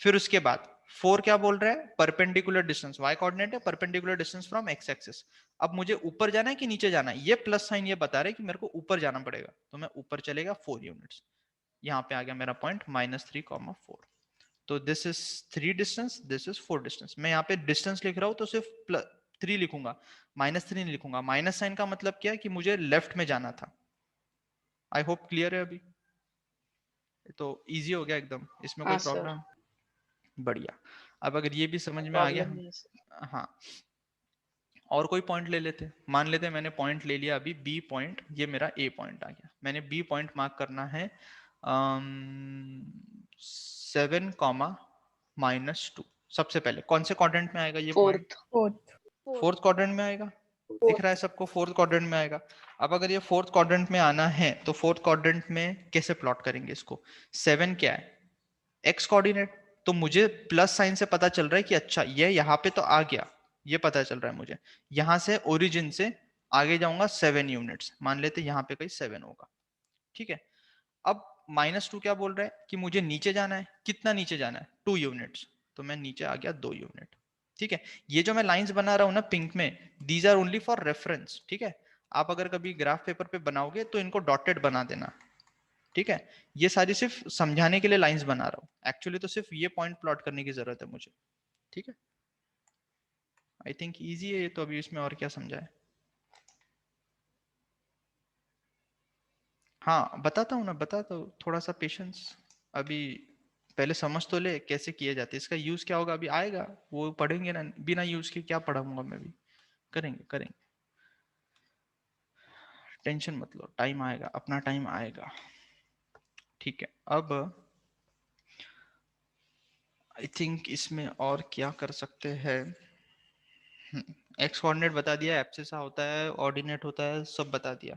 फिर उसके बाद 4 क्या बोल रहा है, परपेंडिकुलर डिस्टेंस, वाई कोऑर्डिनेट है, perpendicular distance from x axis. अब मुझे ऊपर जाना है कि नीचे जाना है, ये प्लस साइन ये बता रहा है कि मेरे को ऊपर जाना पड़ेगा, तो मैं ऊपर चलेगा 4 यूनिट्स, यहाँ पे आ गया मेरा पॉइंट -3,4। तो this is 3 distance, this is 4 distance. मैं यहाँ पे डिस्टेंस लिख रहा हूँ तो सिर्फ 3 लिखूंगा, -3 नहीं लिखूंगा। माइनस साइन का मतलब क्या है कि मुझे लेफ्ट में जाना था। आई होप क्लियर है अभी, तो इजी हो गया एकदम, इसमें कोई हाँ सर, प्रॉब्लम, बढ़िया। अब अगर ये भी समझ में आ गया, प्रॉब्लम नहीं है सर। हाँ, और कोई पॉइंट ले लेते, मान लेते मैंने पॉइंट ले लिया अभी बी पॉइंट, ये मेरा ए पॉइंट आ गया, मैंने बी पॉइंट मार्क करना है 7, -2। सबसे पहले कौन से क्वाड्रेंट में आएगा ये पॉइंट, फोर्थ। फोर्थ क्वाड्रेंट में आएगा, दिख रहा है सबको, फोर्थ क्वाड्रेंट में आएगा। अब अगर ये फोर्थ क्वाड्रेंट में आना है तो फोर्थ क्वाड्रेंट में कैसे प्लॉट करेंगे इसको, 7 क्या है, एक्स कोऑर्डिनेट, तो मुझे प्लस साइन से पता चल रहा है कि अच्छा ये यहाँ पे तो आ गया, ये पता चल रहा है मुझे, यहां से ओरिजिन से आगे जाऊंगा 7 यूनिट्स, मान लेते यहाँ पे कहीं 7 होगा। ठीक है, अब -2 क्या बोल रहा है कि मुझे नीचे जाना है, कितना नीचे जाना है, 2 यूनिट्स, तो मैं नीचे आ गया 2 यूनिट। ठीक है, ये जो मैं लाइंस बना रहा हूं ना पिंक में, these are only for reference. ठीक है, आप अगर कभी ग्राफ पेपर पे बनाओगे तो इनको डॉटेड बना देना। ठीक है, ये सारी सिर्फ समझाने के लिए लाइंस बना रहा हूँ, एक्चुअली तो सिर्फ ये पॉइंट प्लॉट करने की जरूरत है मुझे। ठीक है, आई थिंक इजी है ये तो, अभी इसमें और क्या समझा है। हाँ बताता हूँ ना, बताता हूँ, थोड़ा सा पेशेंस, अभी पहले समझ तो ले कैसे किए जाते हैं, इसका यूज क्या होगा अभी आएगा, वो पढ़ेंगे ना, बिना यूज के क्या पढ़ाऊंगा मैं भी, करेंगे करेंगे, टेंशन मत लो, टाइम आएगा, अपना टाइम आएगा। ठीक है, अब आई थिंक इसमें और क्या कर सकते हैं, एक्स कोऑर्डिनेट बता दिया, एब्सिसा होता है, ऑर्डिनेट होता है, सब बता दिया।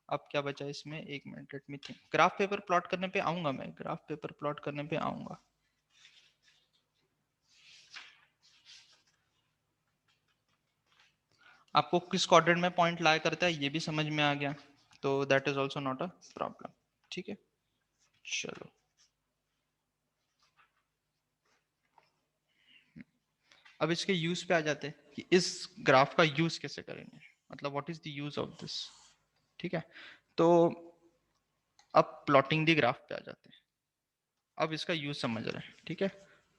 अब क्या बचा इसमें, एक minute, let me think, graph paper plot करने पे आऊंगा मैं, ग्राफ पेपर प्लॉट करने पे आऊंगा। आपको किस क्वाड्रेंट में पॉइंट लाया करता है ये भी समझ में आ गया, तो that is also not a problem. ठीक है, चलो अब इसके यूज पे आ जाते हैं कि इस ग्राफ का यूज कैसे करेंगे, मतलब what is the use of this. ठीक है, तो अब प्लॉटिंग दी ग्राफ पे आ जाते हैं, अब इसका यूज समझ रहे हैं। ठीक है,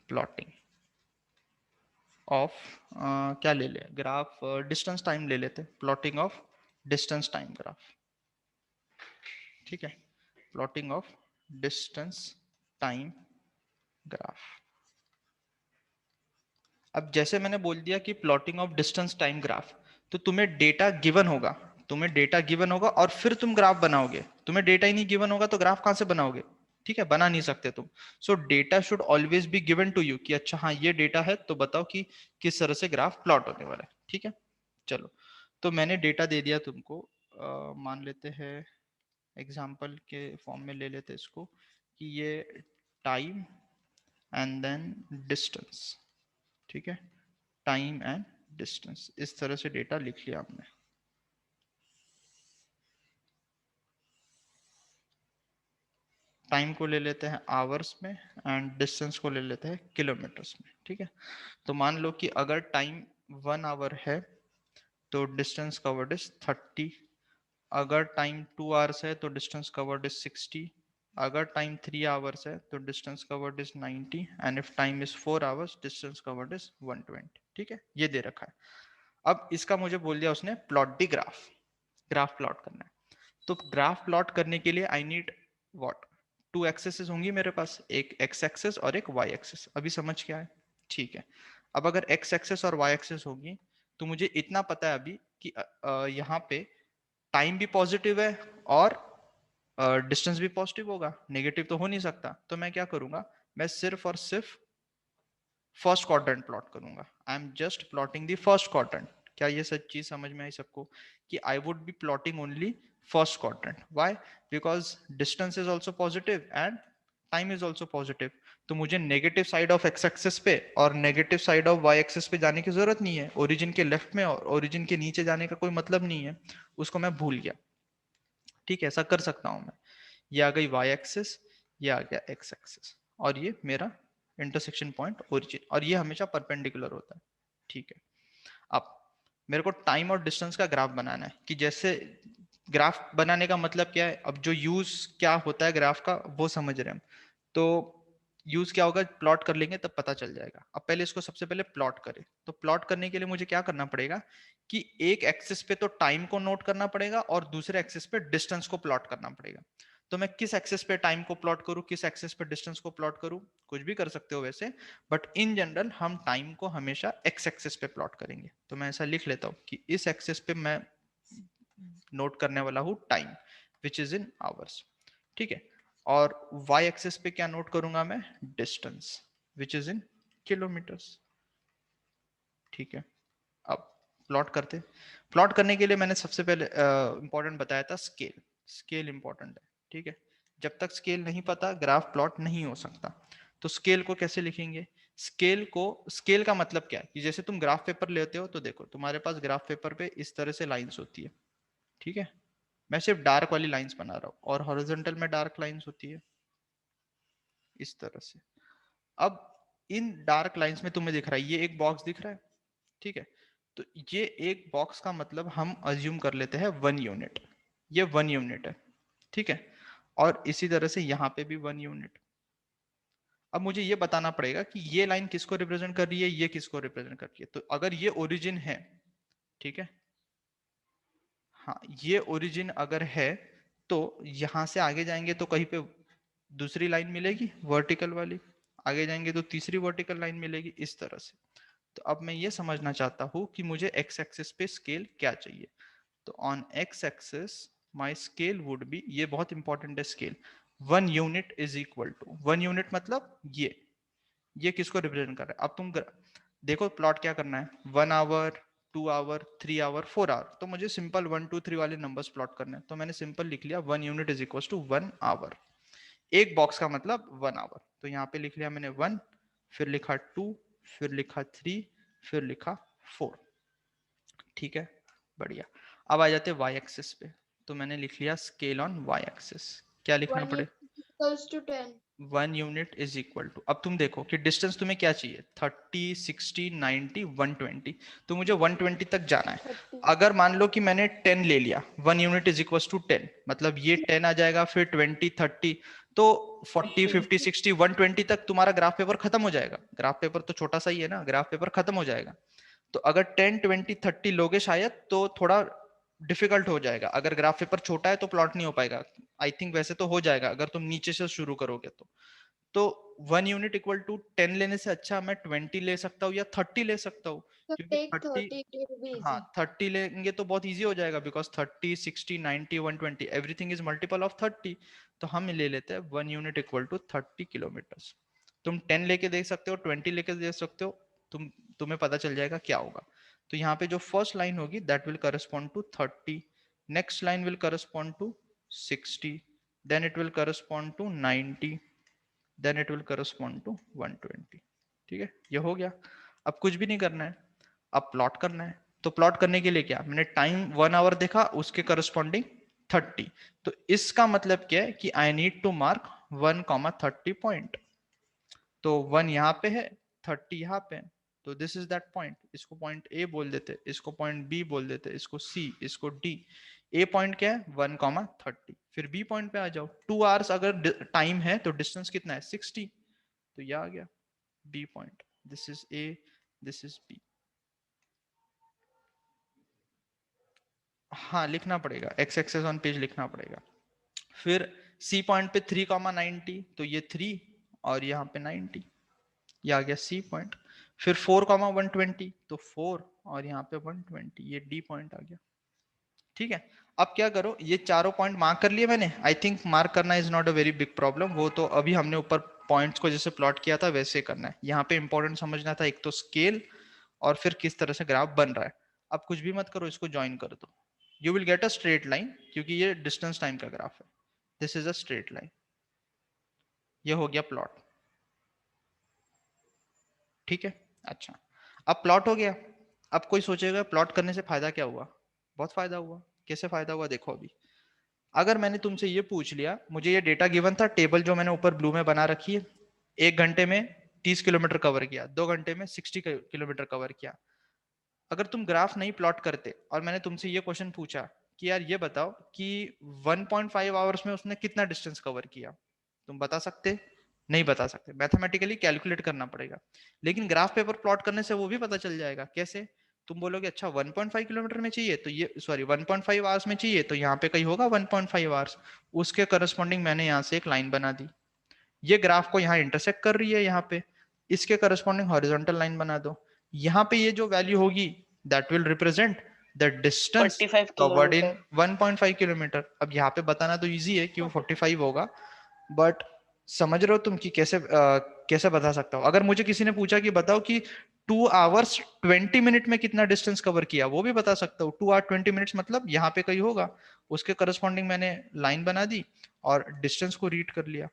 प्लॉटिंग ऑफ क्या ले ले, ग्राफ डिस्टेंस टाइम ले लेते, plotting of distance time graph. ठीक है, plotting of distance time graph. अब जैसे मैंने बोल दिया कि plotting of distance time graph, तो तुम्हें डेटा गिवन होगा, तुम्हें डेटा गिवन होगा और फिर तुम ग्राफ बनाओगे। तुम्हें डेटा ही नहीं गिवन होगा तो ग्राफ कहां से बनाओगे? ठीक है, बना नहीं सकते तुम। So data should always be given to you कि अच्छा हाँ ये डेटा है, तो बताओ कि किस तरह से ग्राफ प्लॉट होने वाला है। ठीक है, चलो तो मैंने डेटा दे दिया तुमको। मान लेते हैं एग्जाम्पल के फॉर्म में ले लेते इसको कि ये टाइम एंड देन डिस्टेंस। ठीक है, टाइम एंड डिस्टेंस, इस तरह से डेटा लिख लिया हमने। टाइम को ले लेते हैं आवर्स में एंड डिस्टेंस को ले लेते हैं किलोमीटर्स में। ठीक है, तो मान लो कि अगर टाइम 1 आवर है तो डिस्टेंस कवर्ड इज 30। अगर टाइम 2 आवर्स है तो डिस्टेंस कवर्ड इज 60। अगर टाइम 3 आवर्स है तो distance covered is 90 and if time is 4 hours distance covered is 120। ठीक है, ये दे रखा है। अब इसका मुझे बोल दिया उसने plot the graph, graph plot करना है। तो ग्राफ प्लॉट करने के लिए आई नीड व्हाट, 2 एक्सेसेस होंगी मेरे पास, एक एक्स एक्सेस और एक वाई एक्सेस। अभी समझ क्या है? ठीक है, अब अगर एक्स एक्सेस और वाई एक्सेस होगी तो मुझे इतना पता है अभी कि यहाँ पे टाइम भी पॉजिटिव है और डिस्टेंस भी पॉजिटिव होगा, नेगेटिव तो हो नहीं सकता। तो मैं क्या करूंगा, मैं सिर्फ और सिर्फ फर्स्ट क्वाड्रेंट प्लॉट करूंगा। I am just plotting the first quadrant. क्या ये सब चीज समझ में आई सबको कि I would be plotting only first quadrant? Why? Because distance is also positive and time is also positive. तो मुझे negative side of x axis पे और negative side of y axis पे जाने की जरूरत नहीं है। ओरिजिन के लेफ्ट में और ओरिजिन के नीचे जाने का कोई मतलब नहीं है, उसको मैं भूल गया। ठीक है, ऐसा कर सकता हूं मैं। ये आ गई वाई एक्सिस, ये आ गया एक्स एक्सिस, और ये मेरा इंटरसेक्शन पॉइंट ओरिजिन, और ये हमेशा परपेंडिकुलर होता है। ठीक है, अब मेरे को टाइम और डिस्टेंस का ग्राफ बनाना है कि जैसे ग्राफ बनाने का मतलब क्या है, अब जो यूज क्या होता है ग्राफ का वो समझ रहे हैं हम। तो यूज क्या होगा, प्लॉट कर लेंगे तब पता चल जाएगा। अब पहले इसको सबसे पहले प्लॉट करें। तो प्लॉट करने के लिए मुझे क्या करना पड़ेगा कि एक एक्सिस पे तो टाइम को नोट करना पड़ेगा और दूसरे एक्सिस पे डिस्टेंस को प्लॉट करना पड़ेगा। तो मैं किस एक्सिस पे टाइम को प्लॉट करूं, किस एक्सिस पे डिस्टेंस को प्लॉट करूं, कुछ भी कर सकते हो वैसे, बट इन जनरल हम टाइम को हमेशा एक्स एक्सिस पे प्लॉट करेंगे। तो मैं ऐसा लिख लेता हूं कि इस एक्सिस पे मैं नोट करने वाला हूं time which is in hours. ठीक है, और वाई एक्सिस पे क्या नोट करूंगा मैं, distance which is in kilometres. ठीक है, अब प्लॉट करते। प्लॉट करने के लिए मैंने सबसे पहले इंपॉर्टेंट बताया था स्केल। स्केल इंपॉर्टेंट है। ठीक है, जब तक स्केल नहीं पता ग्राफ प्लॉट नहीं हो सकता। तो स्केल को कैसे लिखेंगे? स्केल को, स्केल का मतलब क्या है कि जैसे तुम ग्राफ पेपर लेते हो तो देखो तुम्हारे पास ग्राफ पेपर पे इस तरह से लाइंस होती है। ठीक है, मैं सिर्फ डार्क वाली लाइंस बना रहा हूँ और हॉरिजॉन्टल में डार्क लाइंस होती है इस तरह से। अब इन डार्क लाइंस में तुम्हें दिख रहा है, ये एक बॉक्स दिख रहा है। ठीक है, तो ये एक बॉक्स का मतलब हम अज्यूम कर लेते हैं 1 यूनिट। ये 1 यूनिट है। ठीक है, और इसी तरह से यहाँ पे भी 1 यूनिट। अब मुझे ये बताना पड़ेगा कि ये लाइन किसको रिप्रेजेंट कर रही है, ये किसको रिप्रेजेंट कर रही है। तो अगर ये ओरिजिन है, ठीक है, हाँ ये ओरिजिन अगर है तो यहां से आगे जाएंगे तो कहीं पे दूसरी लाइन मिलेगी वर्टिकल वाली, आगे जाएंगे तो तीसरी वर्टिकल लाइन मिलेगी इस तरह से। तो अब मैं ये समझना चाहता हूं कि मुझे एक्स एक्सिस पे स्केल क्या चाहिए। तो on x axis my scale would be, ये बहुत इंपॉर्टेंट है scale, 1 unit is equal to, 1 unit मतलब ये किसको रिप्रेजेंट कर रहा है। अब तुम देखो प्लॉट क्या करना है, 1 आवर, 2 आवर, 3 आवर, 4 आवर। तो मुझे सिंपल 1 2 3 वाले नंबर्स प्लॉट करने हैं। तो मैंने सिंपल लिख लिया 1 unit is equal to 1 hour. एक बॉक्स का मतलब 1 आवर। तो यहाँ पे लिख लिया मैंने 1, फिर लिखा 2, फिर लिखा 3, फिर लिखा 4। ठीक है, बढ़िया। अब आ जाते वाई एक्सिस पे। तो मैंने लिख लिया स्केल ऑन वाई एक्सिस। क्या लिखना 1 पड़े, equals to 10. 1 unit is equal to, अब तुम देखो कि डिस्टेंस तुम्हें क्या चाहिए, 30, 60, 90, 120। तो मुझे 120 तक जाना है। 30. अगर मान लो कि मैंने 10 ले लिया, 1 यूनिट इज इक्वल टू 10, मतलब ये 10 आ जाएगा, फिर 20, 30, तो 40, 50, 60, 120 तक तुम्हारा ग्राफ पेपर खत्म हो जाएगा। ग्राफ पेपर तो छोटा सा ही है ना, ग्राफ पेपर खत्म हो जाएगा। तो अगर 10, 20, 30 लोगे शायद तो थोड़ा डिफिकल्ट हो जाएगा। अगर ग्राफ पेपर छोटा है तो प्लॉट नहीं हो पाएगा। आई थिंक वैसे तो हो जाएगा अगर तुम नीचे से शुरू करोगे तो। तो 1 यूनिट इक्वल टू 10 लेने से अच्छा मैं 20 ले सकता हूँ या 30 ले सकता हूँ, So क्योंकि take 30, 30, it will be हाँ easy. 30 लेंगे तो बहुत इजी हो जाएगा, because 30, 60, 90, 120 everything is multiple of 30। तो हम ले लेते हैं 1 यूनिट इक्वल टू 30 किलोमीटर्स। तुम 10 लेके देख सकते हो, 20 लेके देख सकते हो, तुम्हें पता चल जाएगा क्या होगा। तो यहाँ पे जो फर्स्ट लाइन होगी that will correspond to 30, next line will correspond to 60, then it will correspond to 90, then it will correspond to 120। ठीक है, ये हो गया। अब कुछ भी नहीं करना है, अब प्लॉट करना है। तो प्लॉट करने के लिए क्या, मैंने टाइम 1 आवर देखा, उसके करस्पॉन्डिंग 30। तो इसका मतलब क्या है कि I need to mark 1,30 point. तो 1 यहाँ पे है, 30 यहाँ पे है, तो दिस इज दैट पॉइंट। इसको पॉइंट ए बोल देते, इसको पॉइंट बी बोल देते, इसको सी, इसको डी। ए पॉइंट क्या है 1,30। फिर बी पॉइंट पे आ जाओ, 2 आवर्स अगर टाइम है तो डिस्टेंस कितना है 60, तो ये आ गया B point. This is A, this is B. हाँ लिखना पड़ेगा, एक्स एक्सेस ऑन पेज लिखना पड़ेगा। फिर सी पॉइंट पे 3,90, तो ये 3 और यहाँ पे 90, ये आ गया सी पॉइंट। फिर 4,120, तो 4 और यहाँ पे 120, ये डी पॉइंट आ गया। ठीक है, अब क्या करो, ये चारों पॉइंट मार्क कर लिए मैंने। आई थिंक मार्क करना is not a very big problem, वो तो अभी हमने ऊपर पॉइंट्स को जैसे प्लॉट किया था वैसे करना है। यहाँ पे इंपॉर्टेंट समझना था एक तो स्केल, और फिर किस तरह से ग्राफ बन रहा है। अब कुछ भी मत करो, इसको ज्वाइन कर दो, you will get a straight line, क्योंकि ये डिस्टेंस टाइम का ग्राफ है। This is a straight line, ये हो गया प्लॉट। ठीक है, अच्छा, अब प्लॉट हो गया। अब कोई सोचेगा प्लॉट करने से फायदा क्या हुआ। बहुत फायदा हुआ। कैसे फायदा हुआ देखो। अभी अगर मैंने तुमसे ये पूछ लिया, मुझे ये डेटा गिवन था, टेबल जो मैंने ऊपर ब्लू में बना रखी है, 1 घंटे में 30 किलोमीटर कवर किया, 2 घंटे में 60 किलोमीटर कवर किया। अगर तुम ग्राफ नहीं प्लॉट करते और मैंने तुमसे ये क्वेश्चन पूछा कि यार ये बताओ कि 1.5 आवर्स में उसने कितना डिस्टेंस कवर किया, तुम बता सकते? नहीं बता सकते, मैथमेटिकली कैलकुलेट करना पड़ेगा। लेकिन ग्राफ पेपर प्लॉट करने से वो भी पता चल जाएगा। कैसे? तुम बोलोगे अच्छा 1.5 किलोमीटर में चाहिए, तो ये सॉरी 1.5 आवर्स में चाहिए, तो यहाँ पे कहीं होगा 1.5 आवर्स, उसके करस्पॉन्डिंग मैंने यहाँ से एक लाइन बना दी। ये ग्राफ को यहाँ इंटरसेक्ट कर रही है, यहाँ पे इसके करस्पॉन्डिंग हॉरिजॉन्टल लाइन बना दो। यहाँ पे ये जो वैल्यू होगी that will represent the distance 45 covered in kilometre 1.5 kilometre. अब यहाँ पे बताना तो इजी है कि वो 45 होगा, बट समझ रहे हो तुम कि कैसे कैसे बता सकता हूँ। अगर मुझे किसी ने पूछा कि बताओ कि 2 आवर्स 20 मिनट में कितना डिस्टेंस कवर किया, वो भी बता सकता हूँ। 2 आवर 20 मिनट्स मतलब यहाँ पे कहीं होगा, उसके करस्पॉन्डिंग मैंने लाइन बना दी और डिस्टेंस को रीड कर लिया।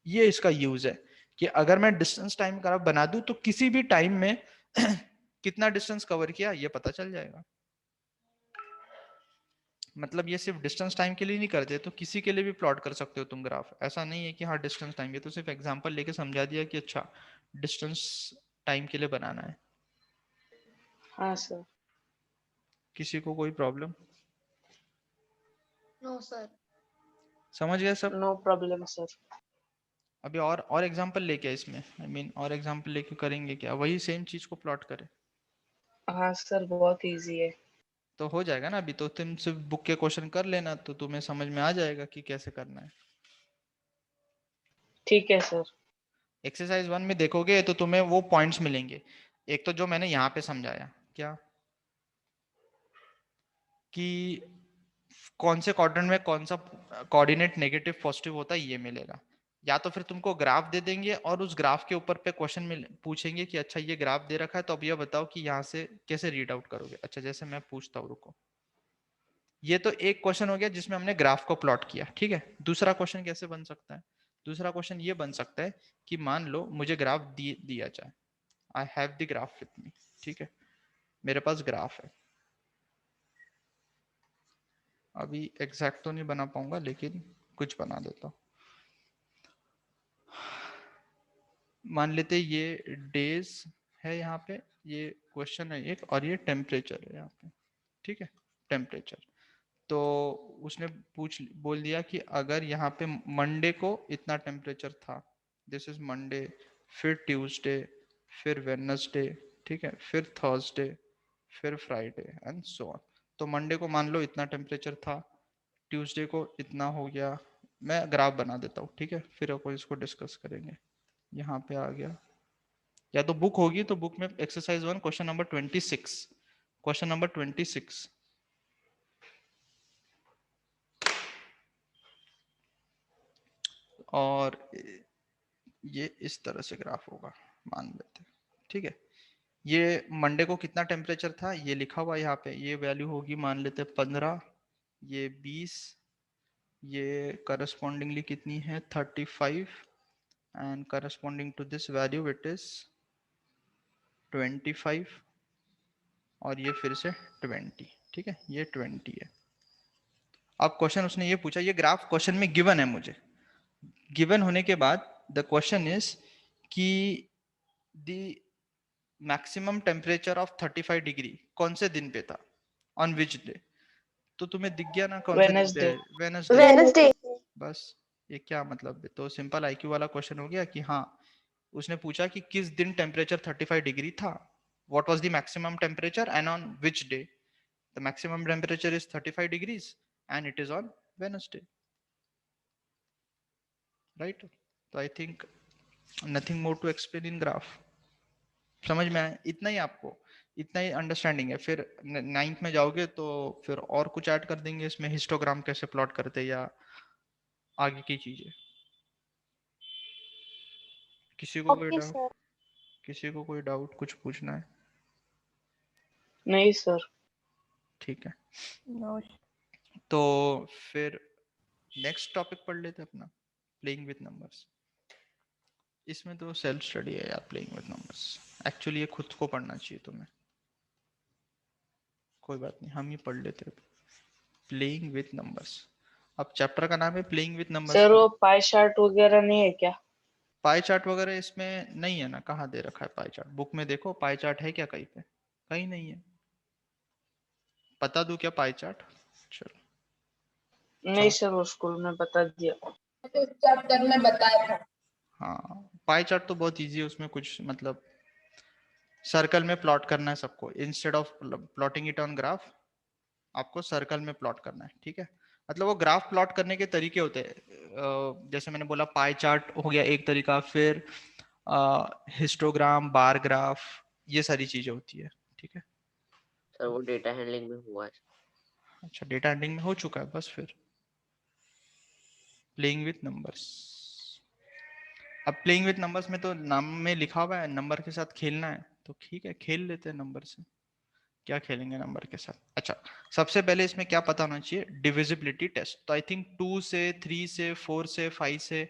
ये इसका यूज है कि अगर मैं डिस्टेंस टाइम ग्राफ बना दूं तो किसी भी टाइम में कितना डिस्टेंस कवर किया ये पता चल जाएगा। मतलब ये सिर्फ डिस्टेंस टाइम के लिए नहीं करते, तो किसी के लिए भी प्लॉट कर सकते हो तुम ग्राफ। ऐसा नहीं है कि हाँ डिस्टेंस टाइम, ये तो सिर्फ एग्जांपल लेके समझा दिया कि अच्छा डिस्टेंस टाइम के लिए बनाना है। हाँ सर किसी को कोई प्रॉब्लम? No, sir. समझ गए सब? नो प्रॉब्लम सर अभी और एग्जांपल लेके इसमें आई मीन और एग्जांपल लेके करेंगे क्या, वही सेम चीज को प्लॉट करें हाँ सर बहुत इजी है तो हो जाएगा ना। अभी तो तुम सिर्फ बुक के क्वेश्चन कर लेना तो तुम्हें समझ में आ जाएगा कि कैसे करना है। ठीक है सर एक्सरसाइज 1 में देखोगे तो तुम्हें वो पॉइंट्स मिलेंगे। एक तो जो मैंने यहाँ पे समझाया क्या, कि कौन से क्वाड्रेंट में कौन सा कोऑर्डिनेट नेगेटिव पॉजिटिव होता है ये मिलेगा। या तो फिर तुमको ग्राफ दे देंगे और उस ग्राफ के ऊपर पे क्वेश्चन मिल पूछेंगे कि अच्छा ये ग्राफ दे रखा है तो अब ये बताओ कि यहाँ से कैसे रीड आउट करोगे। अच्छा जैसे मैं पूछता हूँ, रुको। ये तो एक क्वेश्चन हो गया जिसमें हमने ग्राफ को प्लॉट किया, ठीक है। दूसरा क्वेश्चन कैसे बन सकता है? दूसरा क्वेश्चन ये बन सकता है कि मान लो मुझे ग्राफ दिया जाए, I have the graph with me, ठीक है, मेरे पास ग्राफ है। अभी एग्जैक्ट तो नहीं बना पाऊंगा लेकिन कुछ बना देता हूँ। मान लेते ये डेज है, यहाँ पे ये क्वेश्चन है एक, और ये टेम्परेचर है यहाँ पे, ठीक है, टेम्परेचर। तो उसने बोल दिया कि अगर यहाँ पे मंडे को इतना टेम्परेचर था, दिस इज मंडे, फिर ट्यूसडे, फिर वेडनेसडे, ठीक है, फिर थर्सडे, फिर फ्राइडे एंड सो ऑन। तो मंडे को मान लो इतना टेम्परेचर था, ट्यूसडे को इतना हो गया, मैं ग्राफ बना देता हूँ, ठीक है, फिर अपन इसको डिस्कस करेंगे। यहाँ पे आ गया, या तो बुक होगी तो बुक में exercise 1 question number 26, question number 26। और ये इस तरह से ग्राफ होगा, मान लेते हैं, ठीक है। ये मंडे को कितना टेम्परेचर था ये लिखा हुआ है यहाँ पे, ये वैल्यू होगी मान लेते हैं 15, ये 20, ये करस्पॉन्डिंगली कितनी है 35, and corresponding to this value it is 25, और ये फिर से 20, ठीक है, ये 20 है। अब क्वेश्चन उसने ये पूछा, ये ग्राफ क्वेश्चन में गिवन है मुझे, गिवन होने के बाद द क्वेश्चन इज कि the maximum temperature of 35 degree कौन से दिन पे था, ऑन विच डे। तो तुम्हें दिख गया ना कौन से दिन पे वेनसडे। है, वेनसडे। वेनसडे। बस, ये क्या मतलब है, तो सिंपल आईक्यू वाला क्वेश्चन हो गया कि हाँ, उसने पूछा कि किस दिन टेम्परेचर 35 डिग्री था, what was the maximum temperature and on which day. The maximum temperature is 35 degrees and it is on Wednesday, right. तो I think nothing more to explain in graph. समझ में आया, इतना ही आपको, इतना ही अंडरस्टैंडिंग है। फिर 9th में जाओगे तो फिर और कुछ ऐड कर देंगे इसमें, हिस्टोग्राम कैसे प्लॉट करते या आगे की चीजें। किसी को कोई ओके डाउट, सर। किसी को कोई डाउट कुछ पूछना है? नहीं सर। ठीक है, नो। तो फिर नेक्स्ट टॉपिक पढ़ लेते अपना, प्लेइंग विद नंबर्स। इसमें तो सेल्फ स्टडी है यार, प्लेइंग विद नंबर्स। एक्चुअली ये खुद को पढ़ना चाहिए तुम्हें, कोई बात नहीं, हम ही पढ़ लेते हैं। प्लेइंग विद नंबर्स, अब चैप्टर का नाम है प्लेइंग विद नंबर्स। सर वो पाई चार्ट वगैरह नहीं है क्या? पाई चार्ट वगैरह इसमें नहीं है ना, कहाँ दे रखा है पाई चार्ट, बुक में देखो पाई चार्ट है क्या कहीं पे, कहीं नहीं है। बता दूं क्या पाई चार्ट? चलो नहीं सर, वो स्कूल में बता दिया। चैप्टर में बताया था। हाँ, पाई चार्ट तो बहुत इजी है, उसमें कुछ मतलब सर्कल में प्लॉट करना है सबको, instead of plotting it on graph, आपको सर्कल में प्लॉट करना है, ठीक है। मतलब वो ग्राफ प्लॉट करने के तरीके होते हैं, जैसे मैंने बोला पाई चार्ट हो गया एक तरीका, फिर हिस्टोग्राम, बार ग्राफ, ये सारी चीजें होती है, ठीक है। सर वो डेटा हैंडलिंग में हुआ है। अच्छा, डेटा एंडिंग में हो चुका है, बस फिर प्लेइंग विथ नंबर्स। अब प्लेइंग विथ नंबर्स में तो नाम में लिखा हुआ है नंबर के साथ खेलना है, तो ठीक है खेल लेते हैं नंबर से। क्या खेलेंगे नंबर के साथ? अच्छा, सबसे पहले इसमें क्या पता होना चाहिए, डिविजिबिलिटी टेस्ट। तो आई थिंक 2 से 3 से 4 से 5 से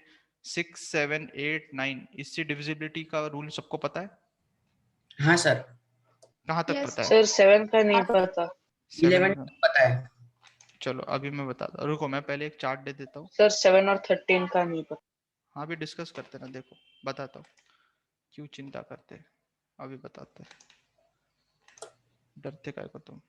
6 7 8 9 इससे डिविजिबिलिटी का रूल सबको पता है? हाँ सर। कहाँ तक Yes, पता है? सर 7 का नहीं पता। 11 7? पता है। चलो अभी मैं बताता हूँ, रुको मैं पहले एक चार्ट दे देता हूँ। सर 7 और 13 का नहीं पता। हाँ अभी डिस्कस करते ना, देखो बताता हूँ, क्यों चिंता करते हैं, अभी बताते हैं, डरते काय को तुम।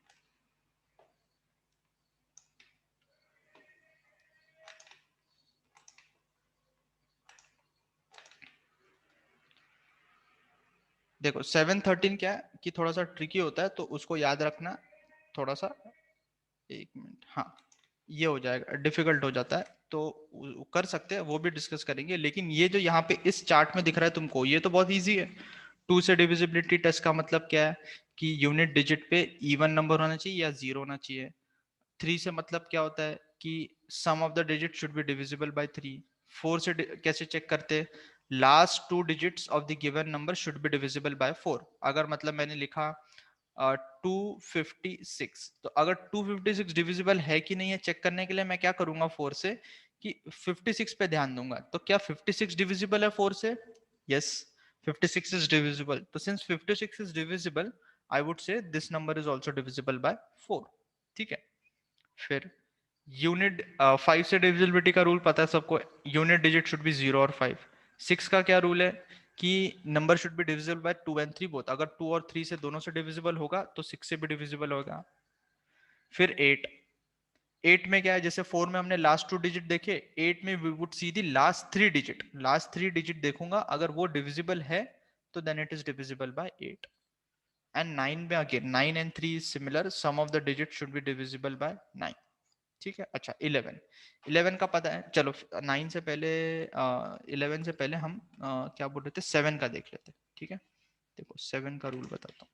देखो 7 13 क्या है कि थोड़ा सा ट्रिकी होता है, तो उसको याद रखना थोड़ा सा, एक मिनट, हाँ ये हो जाएगा, डिफिकल्ट हो जाता है तो कर सकते हैं, वो भी डिस्कस करेंगे। लेकिन ये जो यहाँ पे इस चार्ट में दिख रहा है तुमको, ये तो बहुत इजी है। 2 से डिविजिबिलिटी टेस्ट का मतलब क्या है कि यूनिट डिजिट पे इवन नंबर होना चाहिए या जीरो होना चाहिए। 3 से मतलब क्या होता है कि sum of the digit should be divisible by 3। 4 से कैसे चेक करते हैं, last 2 digits of the given number should be divisible by 4। अगर मतलब मैंने लिखा 256, तो अगर 256 डिविजिबल है कि नहीं है चेक करने के लिए मैं क्या करूंगा 4 से कि 56 पे ध्यान दूंगा, तो क्या 56 डिविजिबल है 4 से? Yes, 56 is divisible. तो since 56 is divisible, I would say this number is also divisible by 4, ठीक है। फिर यूनिट 5 से डिविजिबिलिटी का रूल पता है सबको, यूनिट डिजिट शुड बी 0 और 5। 6 का क्या रूल है कि number should be divisible bye 2 and 3 both, अगर 2 और 3 से दोनों से डिविजिबल होगा तो 6 से भी डिविजिबल होगा। फिर 8 में क्या है, जैसे 4 में हमने लास्ट 2 डिजिट देखे, 8 में we would see the last 3 digit, last 3 digit देखूंगा, अगर वो डिविजिबल है तो then it is divisible by 8। And 9 में again 9 and 3 is similar, sum of the digits should be divisible by 9, ठीक है। अच्छा 11 का पता है, चलो 9 से पहले 11 से पहले हम क्या बोल रहे थे, 7 का देख लेते। ठीक है, देखो 7 का रूल बताता हूँ।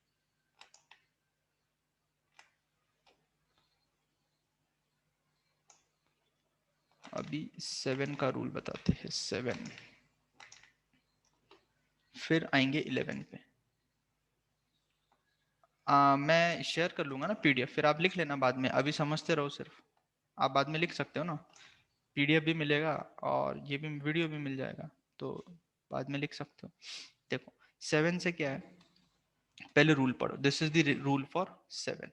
अभी 7 का रूल बताते हैं। 7 फिर आएंगे 11 पे। मैं शेयर कर लूंगा ना पीडीएफ, फिर आप लिख लेना बाद में, अभी समझते रहो सिर्फ। आप बाद में लिख सकते हो ना, पीडीएफ भी मिलेगा और ये भी वीडियो भी मिल जाएगा, तो बाद में लिख सकते हो। देखो 7 से क्या है, पहले रूल पढ़ो। This is the rule for 7।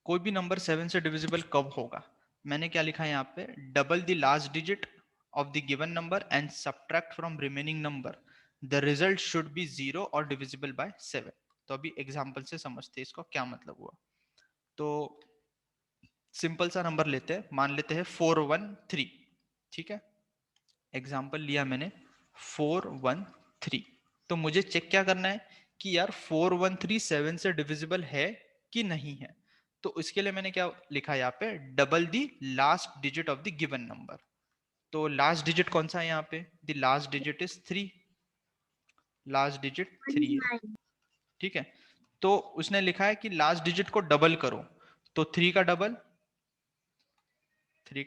कोई भी नंबर 7 से डिविजिबल कब होगा, मैंने क्या लिखा है यहाँ पे, double the last digit of the given number and subtract from remaining number, the result should B 0 और डिविजिबल बाय 7। तो अभी एग्जांपल से समझते हैं इसको क्या मतलब हुआ। तो सिंपल सा नंबर लेते हैं, मान लेते हैं 413। ठीक है, एग्जांपल लिया मैंने 413। तो मुझे चेक क्या करना है कि यार 413 7 से डिविजिबल है कि नहीं है। तो इसके लिए मैंने क्या लिखा है यहाँ पे, double the last digit of the given number. तो लास्ट डिजिट कौन सा है यहाँ पे, the last digit is 3, last digit 3 है। ठीक है, तो उसने लिखा है कि लास्ट डिजिट को डबल करो, तो 3 का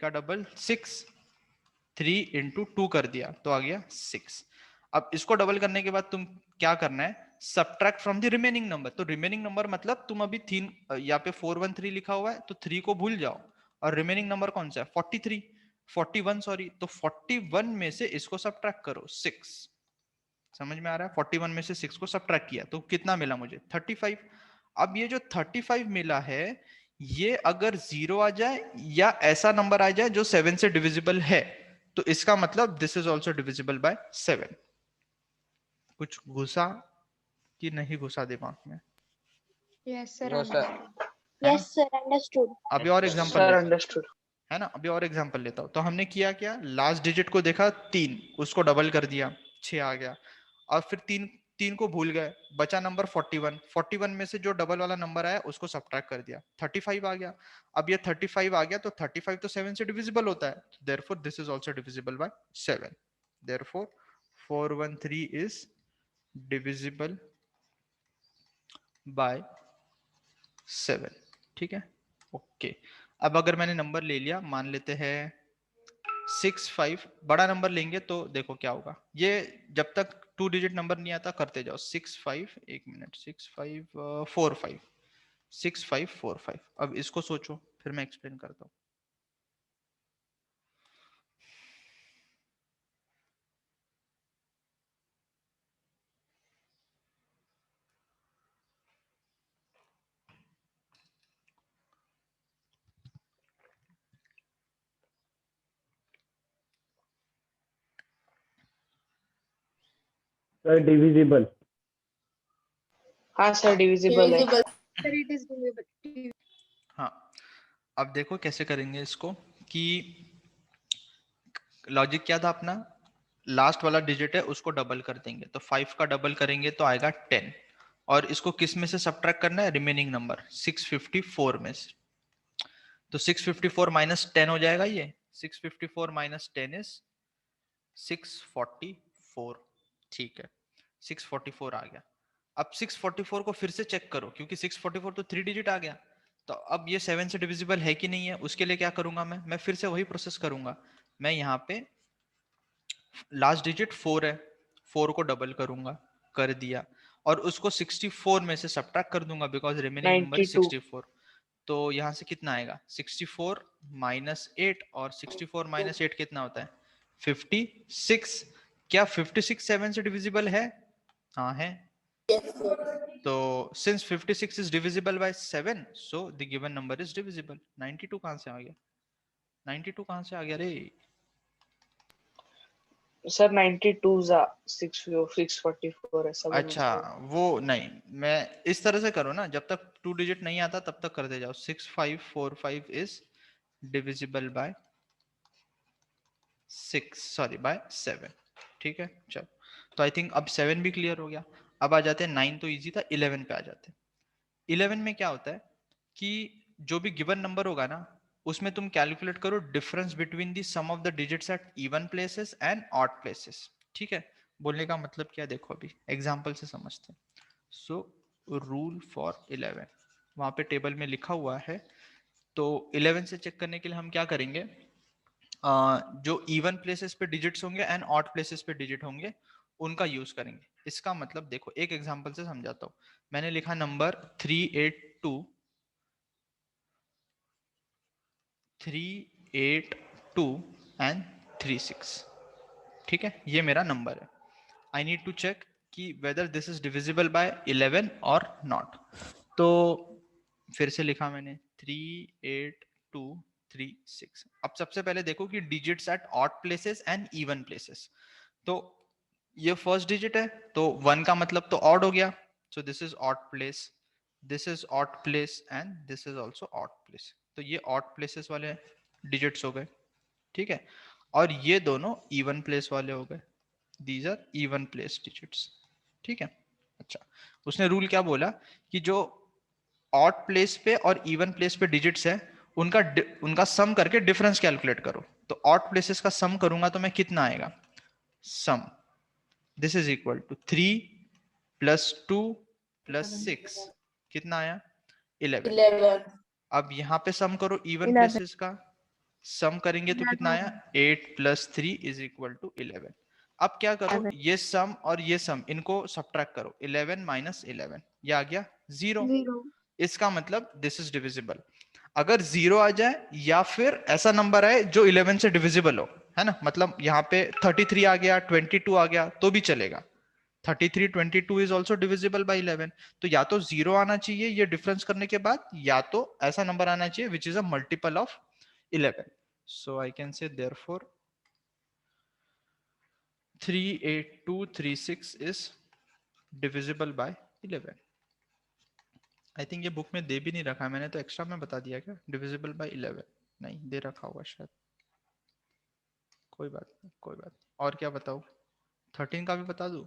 डबल 6, 3 इंटू 2 कर दिया तो आ गया 6। अब इसको डबल करने के बाद तुम क्या करना है, subtract from the remaining number. तो रिमेनिंग नंबर मतलब तुम अभी 3, यहाँ पे 413 लिखा हुआ है तो 3 को भूल जाओ, और रिमेनिंग नंबर कौन सा है, 41 सॉरी। तो 41 में से इसको सब्ट्रैक्ट करो 6। समझ में आ रहा है, 41 में से 6 को सब्ट्रैक्ट किया तो कितना मिला मुझे, 35। अब ये जो 35 मिला है, ये अगर 0 आ जाए या ऐसा नंबर आ जाए जो 7 से डिविजिबल है, तो इसका मतलब this is also divisible by 7। कुछ घुसा कि नहीं घुसा दिमाग में, Yes, sir. No, sir. है ना? Yes, sir. Understood. अभी और एग्जांपल सर लेता हूं, अंडरस्टूड। है ना, अभी और एग्जांपल लेता हूं। तो हमने किया क्या, लास्ट डिजिट को देखा 3, उसको डबल कर दिया 6 आ गया, और फिर 3 को भूल गए, बचा नंबर 41 में से जो डबल वाला नंबर आया उसको सब्ट्रैक्ट कर दिया, 35 आ गया। अब ये 35 आ गया तो 35 तो 7 से डिविजिबल होता है, therefore this is also divisible bye 7। Therefore 413 is divisible bye 7। ठीक है, ओके। अब अगर मैंने नंबर ले लिया, मान लेते हैं 65, बड़ा नंबर लेंगे तो देखो क्या होगा, ये जब तक 2 डिजिट नंबर नहीं आता करते जाओ। 65, एक मिनट, 6545, 6545। अब इसको सोचो, फिर मैं एक्सप्लेन करता हूँ। Sir divisible. हाँ सर डिविजिबल है। Divisible. Sir, it is divisible. हाँ, अब देखो कैसे करेंगे इसको, कि लॉजिक क्या था अपना, लास्ट वाला डिजिट है उसको डबल कर देंगे, तो 5 का डबल करेंगे तो आएगा 10, और इसको किस में से सब्ट्रैक्ट करना है, रिमेनिंग नंबर 654 में से। तो 654 माइनस 10 हो जाएगा, ये 654 माइनस 10 इज 644। ठीक है, 644 आ गया। अब 644 को फिर से चेक करो, क्योंकि 644 तो 3 डिजिट आ गया, तो अब ये 7 से डिविजिबल है कि नहीं है, उसके लिए क्या करूंगा मैं फिर से वही प्रोसेस करूंगा। मैं यहाँ पे लास्ट डिजिट 4 है, 4 को डबल करूंगा, कर दिया, और उसको 64 में से सब्ट्रैक्ट कर दूंगा बिकॉज रिमेनिंग नंबर 92। 64। तो यहाँ से कितना आएगा, 64 माइनस 8, और 64 माइनस 8 कितना होता है, 56। क्या 56 7 से डिविजिबल है, हाँ है। तो since 56 is divisible bye 7, so the given number is divisible. 92 कहाँ से आ गया, 92 कहाँ से आ गया रे, सर 92 जा 644 ऐसा बोलना अच्छा चाहिए। वो नहीं, मैं इस तरह से करो ना, जब तक 2 डिजिट नहीं आता तब तक करते जाओ। 6545 is divisible by 6, sorry by 7। ठीक है, चलो, तो आई थिंक अब 7 भी क्लियर हो गया। अब आ जाते हैं 9 तो इजी था, 11 पे आ जाते हैं। 11 में क्या होता है कि जो भी गिवन नंबर होगा ना, उसमें तुम कैलकुलेट करो difference between the sum of the digits at even places and odd places. ठीक है, बोलने का मतलब क्या, देखो अभी एग्जांपल से समझते हैं। सो रूल फॉर 11 वहां पे टेबल में लिखा हुआ है, तो 11 से चेक करने के लिए हम क्या करेंगे, जो इवन प्लेसेस पे डिजिट्स होंगे एंड ऑड प्लेसेस पे डिजिट होंगे उनका यूज करेंगे। इसका मतलब देखो एक एग्जांपल से समझाता हूँ। मैंने लिखा नंबर 382 एंड 36। ठीक है, ये मेरा नंबर है। आई नीड टू चेक कि whether this is divisible by 11 और नॉट। तो फिर से लिखा मैंने 38236। अब सबसे पहले देखो कि digits at odd places and even places. तो ये फर्स्ट डिजिट है, तो 1 का मतलब तो ऑड हो गया, सो this is odd place, this is odd place and this is also odd place. तो ये ऑड प्लेसेस वाले डिजिट्स हो गए। ठीक है, और ये दोनों इवन प्लेस वाले हो गए, these are even place digits. ठीक है, अच्छा उसने रूल क्या बोला कि जो ऑड प्लेस पे और इवन प्लेस पे डिजिट्स है उनका सम करके डिफरेंस कैलकुलेट करो। तो ऑड प्लेसेस का सम करूंगा तो मैं कितना आएगा, sum this is equal to 3 plus 2 plus 6 कितना आया 11। 11. अब यहाँ पे सम करो इवन 11. प्लेसेस का, सम करेंगे तो कितना आया 8 प्लस 3 इज इक्वल टू 11। अब क्या करो, ये सम और ये सम इनको सब्ट्रैक्ट करो, 11 माइनस 11 ये आ गया 0। 0. इसका मतलब दिस इज डिविजिबल। अगर 0 आ जाए या फिर ऐसा नंबर आए जो 11 से डिविजिबल हो, है ना, मतलब यहाँ पे 33 आ गया, 22 आ गया तो भी चलेगा। 33 22 इज ऑल्सो डिविजिबल बाई 11। तो या तो 0 आना चाहिए ये डिफरेंस करने के बाद, या तो ऐसा नंबर आना चाहिए which is a multiple of 11। So I can say therefore 38236 is divisible by 11। I think ये बुक में दे भी नहीं रखा है, मैंने तो एक्स्ट्रा में बता दिया क्या, डिविजिबल बाय 11 नहीं दे रखा होगा शायद, कोई बात नहीं कोई बात नहीं। और क्या बताऊं, 13 का भी बता दूं,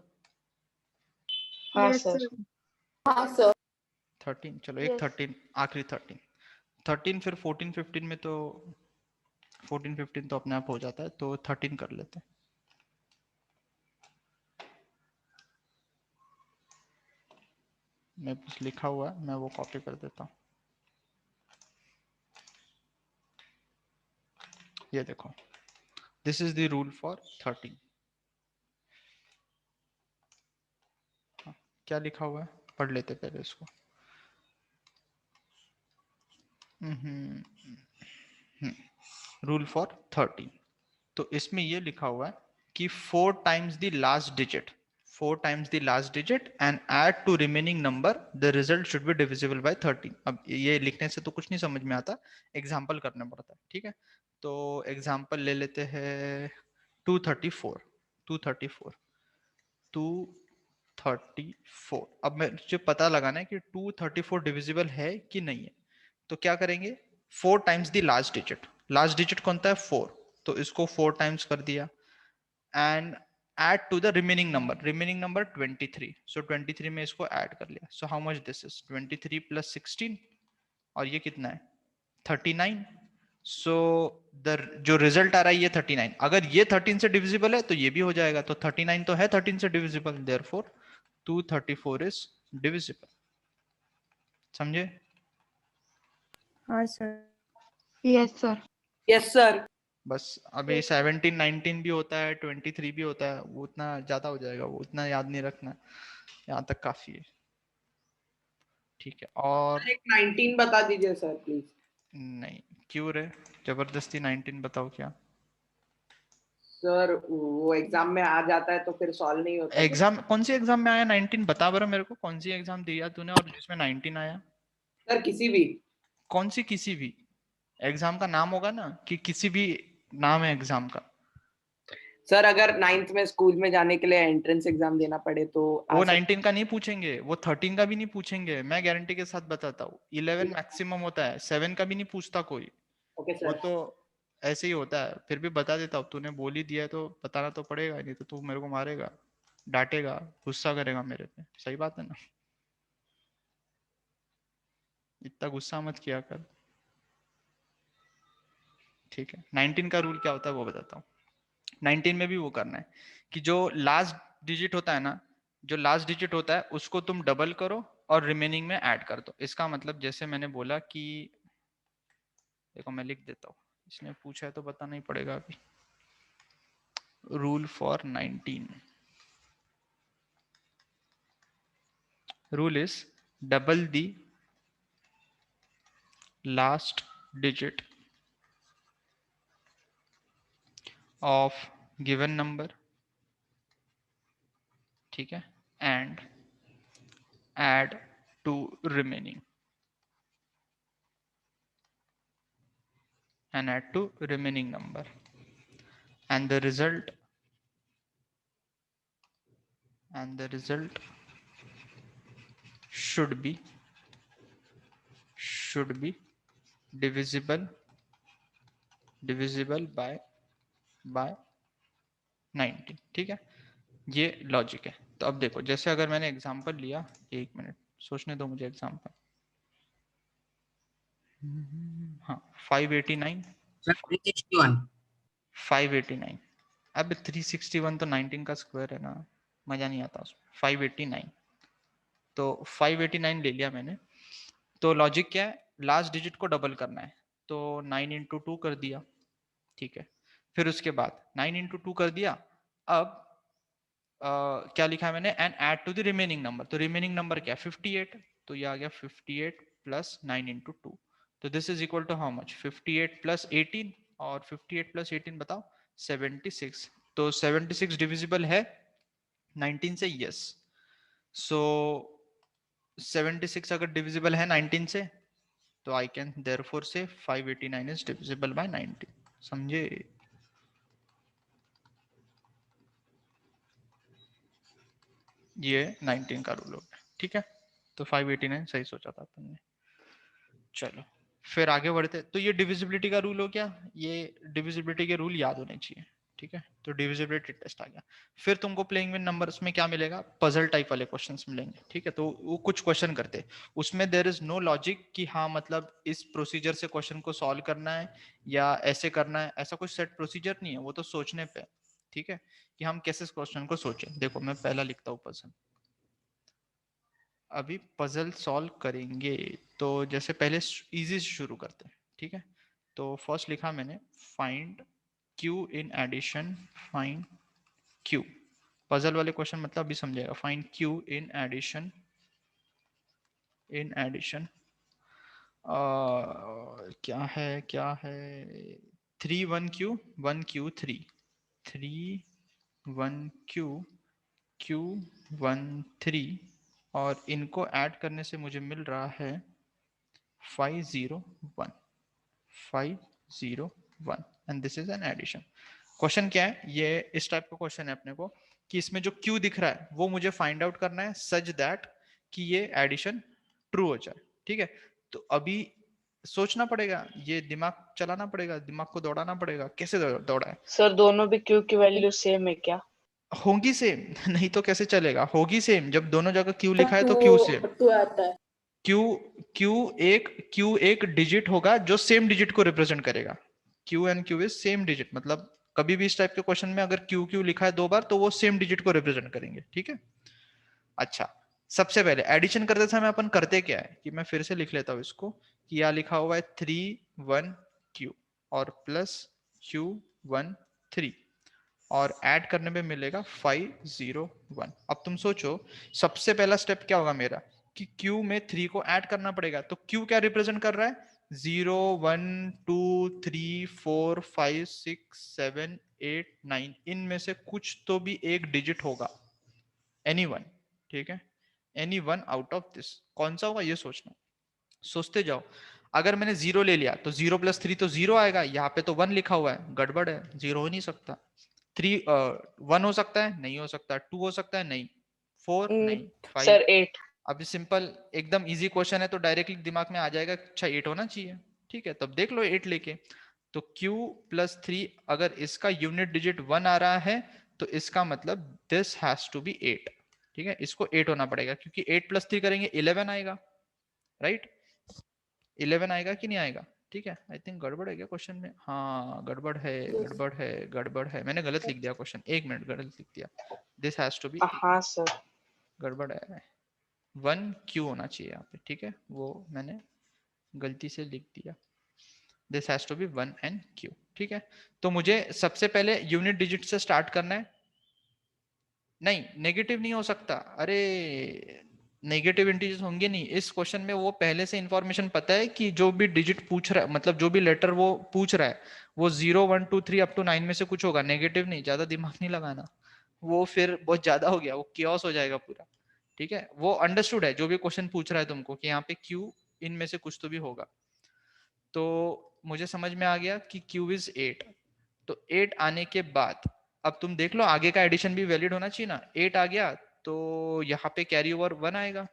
हाँ Yes, सर। sir. 13 चलो एक 13 आखिरी 13 फिर 14 15 में तो 14 15 तो अपने आप हो जाता है, तो 13 कर लेते हैं। मैं बस लिखा हुआ है, मैं वो कॉपी कर देता हूँ। ये देखो this is the rule for 13। क्या लिखा हुआ है पढ़ लेते पहले इसको। रूल फॉर 13, तो इसमें ये लिखा हुआ है कि 4 times the last digit, 4 times the last digit and add to remaining number the result should be divisible by 13। अब ये लिखने से तो कुछ नहीं समझ में आता, एग्जाम्पल करना पड़ता है। ठीक है, तो एग्जाम्पल ले लेते हैं 234 234 234। अब मुझे पता लगाना है कि 234 डिविजिबल है कि नहीं है। तो क्या करेंगे, 4 टाइम्स द लास्ट डिजिट कौन सा है 4, तो इसको 4 टाइम्स कर दिया and add to the remaining number 23, so 23 में इसको ऐड कर लिया। so how much this is 23 plus 16 और ये कितना है 39। so the जो रिजल्ट आ रहा है ये 39, अगर ये 13 से डिविजिबल है तो ये भी हो जाएगा, तो 39 तो है 13 से डिविजिबल, therefore 234 is divisible। समझे? हाँ, sir. Yes, sir. Yes sir. बस अभी 17 19 भी होता है 23 भी होता है, वो उतना ज्यादा हो जाएगा, वो उतना याद नहीं रखना, यहाँ तक काफी है। ठीक है, और एक 19 बता दीजिए सर प्लीज। नहीं क्यों रे, जबरदस्ती 19 बताओ क्या? सर वो एग्जाम में आ जाता है तो फिर सॉल्व नहीं होता। एग्जाम कौन सी एग्जाम में आया 19 बता बरा मेरे को, कौन सी एग्जाम दिया तूने और जिसमें 19 आया? सर किसी भी। कौन सी किसी भी? एग्जाम का नाम होगा ना कि किसी भी नाम है एग्जाम का। सर अगर 9th में स्कूल में जाने के लिए एंट्रेंस एग्जाम देना पड़े तो वो 19 का नहीं पूछेंगे, वो 13 का भी नहीं पूछेंगे, मैं गारंटी के साथ बताता हूँ। 11 मैक्सिमम होता है, 7 का भी नहीं पूछता कोई, ओके वो सर। तो ऐसे ही होता है। फिर भी बता देता हूँ, तूने बोल ही दिया है तो बताना तो पड़ेगा, नहीं तो तू मेरे को मारेगा, डांटेगा, गुस्सा करेगा मेरे पे। सही बात है ना, इतना गुस्सा मत किया कर। ठीक है, 19 का रूल क्या होता है वो बताता हूँ। 19 में भी वो करना है कि जो लास्ट डिजिट होता है ना, जो लास्ट डिजिट होता है उसको तुम डबल करो और रिमेनिंग में ऐड कर दो। इसका मतलब जैसे मैंने बोला कि देखो मैं लिख देता हूँ, इसने पूछा है तो बताना ही पड़ेगा अभी। Rule for 19, rule is double the last digit of given number, ठीक है, and add to remaining, and add to remaining number, and the result should be divisible by 90, ठीक है। ये लॉजिक है। तो अब देखो, जैसे अगर मैंने एग्जांपल लिया, एक मिनट सोचने दो मुझे एग्जांपल। हाँ 589, सर 361। 589, अब 361 तो 19 का स्क्वायर है ना, मजा नहीं आता उसमें। 589, तो 589 ले लिया मैंने। तो लॉजिक क्या है, लास्ट डिजिट को डबल करना है, तो 9 इंटू 2 कर दिया, ठीक है। फिर उसके बाद 9 इंटू 2 कर दिया। अब क्या लिखा है मैंने, and add to the remaining number. तो रिमेनिंग नंबर क्या है, 58, तो ये आ गया 58 प्लस 9 इंटू 2, तो this is equal to how much, 58 plus 18, और 58 प्लस 18 बताओ 76। तो 76 डिविजिबल है 19 से, यस। सो 76 अगर डिविजिबल है 19 से, तो आई कैन देयरफॉर से 589 इज डिविजिबल बाय 90, समझे। ये 19 का रूल हो गया, ठीक है। तो 589 सही सोचा था अपन ने। चलो फिर आगे बढ़ते। तो ये डिविजिबिलिटी का रूल हो गया, ये डिविजिबिलिटी के रूल याद होने चाहिए, ठीक है। तो डिविजिबिलिटी टेस्ट आ गया। फिर तुमको प्लेइंग विद नंबर्स में क्या मिलेगा, पजल टाइप वाले क्वेश्चंस मिलेंगे, ठीक है। तो वो कुछ क्वेश्चन करते, उसमें देयर इज नो लॉजिक कि हाँ मतलब इस प्रोसीजर से क्वेश्चन को सॉल्व करना है या ऐसे करना है, ऐसा कुछ सेट प्रोसीजर नहीं है, वो तो सोचने पे, ठीक है, कि हम कैसे इस क्वेश्चन को सोचें। देखो मैं पहला लिखता हूँ पजल, अभी पजल सॉल्व करेंगे। तो जैसे पहले इजी से शुरू करते हैं, ठीक है। तो फर्स्ट लिखा मैंने, find Q in addition, find Q. Puzzle वाले क्वेश्चन मतलब अभी समझेगा। Find Q in addition, in addition क्या है 3 1 क्यू 1 क्यू 3 3 1 क्यू क्यू 1 3, और इनको ऐड करने से मुझे मिल रहा है 501 501, and this is an addition. Question क्या है, ये इस टाइप का क्वेश्चन है अपने को कि इसमें जो क्यू दिख रहा है वो मुझे फाइंड आउट करना है सच दैट कि ये एडिशन ट्रू हो जाए, ठीक है। तो अभी सोचना पड़ेगा, ये दिमाग चलाना पड़ेगा, दिमाग को दौड़ाना पड़ेगा। कैसे दौड़ा है सर दोनों भी क्यू की वैल्यू सेम है क्या? होगी सेम, नहीं तो कैसे चलेगा, होगी सेम। जब दोनों जगह क्यू लिखा है तो क्यू सेम। क्यू क्यू एक डिजिट होगा जो सेम डिजिट को रिप्रेजेंट करेगा। Q and Q is same digit, मतलब कभी भी इस टाइप के क्वेश्चन में अगर क्यू क्यू लिखा है दो बार तो वो सेम डिजिट को रिप्रेजेंट करेंगे, ठीक है। अच्छा, सबसे पहले एडिशन करते समय अपन करते क्या है कि मैं फिर से लिख लेता हूं इसको, कि यह लिखा हुआ है 3 1 क्यू और प्लस क्यू 1 3, और ऐड करने में मिलेगा 501। अब तुम सोचो सबसे पहला स्टेप क्या होगा मेरा, कि Q में 3 को ऐड करना पड़ेगा। तो Q क्या रिप्रेजेंट कर रहा है, 0 1 2 3 4 5 6 7 8 9, इनमें से कुछ तो भी एक डिजिट होगा, एनी वन, ठीक है, any one out of this. कौन सा होगा ये सोचना, सोचते जाओ। अगर मैंने 0 ले लिया तो 0 प्लस 3 तो 0 आएगा, यहाँ पे तो 1 लिखा हुआ है, गड़बड़ है, 0 हो नहीं सकता। 1 हो सकता है, नहीं हो सकता। 2 हो सकता है, नहीं। 4 नहीं। 5। सर 8। अभी सिंपल एकदम इजी क्वेश्चन है तो डायरेक्टली दिमाग में आ जाएगा अच्छा 8 होना चाहिए, ठीक है। तब देख लो 8 लेके। तो Q प्लस 3 अगर इसका यूनिट डिजिट 1 आ रहा है तो इसका मतलब दिस हैज टू बी 8, ठीक है। इसको 8 होना पड़ेगा क्योंकि 8 प्लस 3 करेंगे 11 आएगा, राइट। 11 आएगा कि नहीं आएगा, ठीक है। आई थिंक गड़बड़ है क्या क्वेश्चन में? हाँ गड़बड़ है, गड़बड़ है, गड़बड़ है, मैंने गलत लिख दिया क्वेश्चन, 1 मिनट, गलत लिख दिया। दिस हैज टू बी, हाँ सर। गड़बड़ है, 1Q होना चाहिए यहाँ पे, ठीक है, वो मैंने गलती से लिख दिया। This has to B 1NQ, ठीक है। तो मुझे सबसे पहले यूनिट डिजिट से स्टार्ट करना है। नहीं, नेगेटिव नहीं हो सकता, अरे नेगेटिव इंटीजर्स होंगे नहीं इस क्वेश्चन में। वो पहले से इंफॉर्मेशन पता है कि जो भी डिजिट पूछ रहा है, मतलब जो भी लेटर वो पूछ रहा है, वो 0 1 2 3 अप टू 9 में से कुछ होगा, नेगेटिव नहीं। ज्यादा दिमाग नहीं लगाना, वो फिर बहुत ज्यादा हो गया, वो कियोस हो जाएगा पूरा, ठीक है। वो अंडरस्टूड है जो भी क्वेश्चन पूछ रहा है तुमको, कि यहाँ पे Q इनमें से कुछ तो भी होगा। तो मुझे समझ में आ गया कि Q इज 8। तो 8 आने के बाद अब तुम देख लो आगे का एडिशन भी वैलिड होना चाहिए ना। 8 आ गया तो यहाँ पे कैरी ओवर 1 आएगा।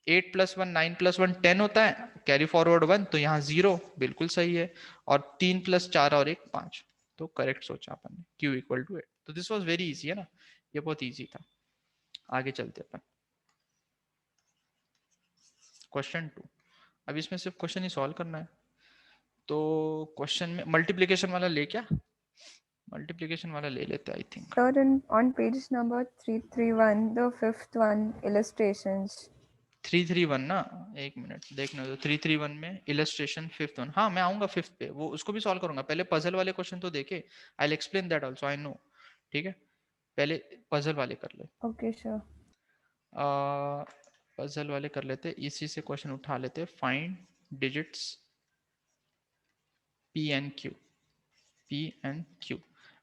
8 + 1 9 + 1 10 होता है, कैरी फॉरवर्ड 1, तो यहाँ 0 बिल्कुल सही है। और 3 + 4 और 1 5, तो करेक्ट सोचा अपन ने, Q = 8। तो दिस वाज वेरी इजी है ना, ये बहुत इजी था। आगे चलते अपन क्वेश्चन 2। अब इसमें सिर्फ क्वेश्चन ही सॉल्व करना है। तो क्वेश्चन में मल्टीप्लिकेशन वाला ले, क्या मल्टीप्लिकेशन वाला ले लेते हैं I think. Sir, on page number 331, the fifth one, illustrations. 331 ना, एक मिनट देखने दो। 331 में इलस्ट्रेशन फिफ्थ वन, हाँ मैं आऊंगा फिफ्थ पे, वो उसको भी सॉल्व करूंगा। पहले पजल वाले क्वेश्चन तो देखे, I will explain that also, I know, ठीक है। पहले पजल वाले कर ले, Okay, sure. पजल वाले कर लेते, इसी से क्वेश्चन उठा लेते। Find digits P and Q, P and Q,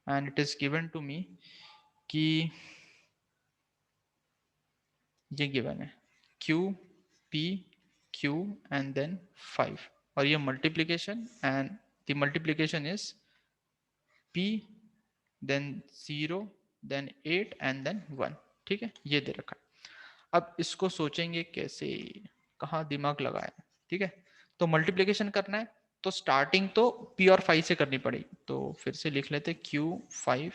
and it is given to me कि ये गिवन है Q P Q and then 5, और ये multiplication, and the multiplication is P then 0 then 8 and then 1, ठीक है, ये दे रखा है। अब इसको सोचेंगे कैसे, कहाँ दिमाग लगाए, ठीक है। तो मल्टीप्लिकेशन करना है तो स्टार्टिंग तो P और 5 से करनी पड़ेगी, तो फिर से लिख लेते Q5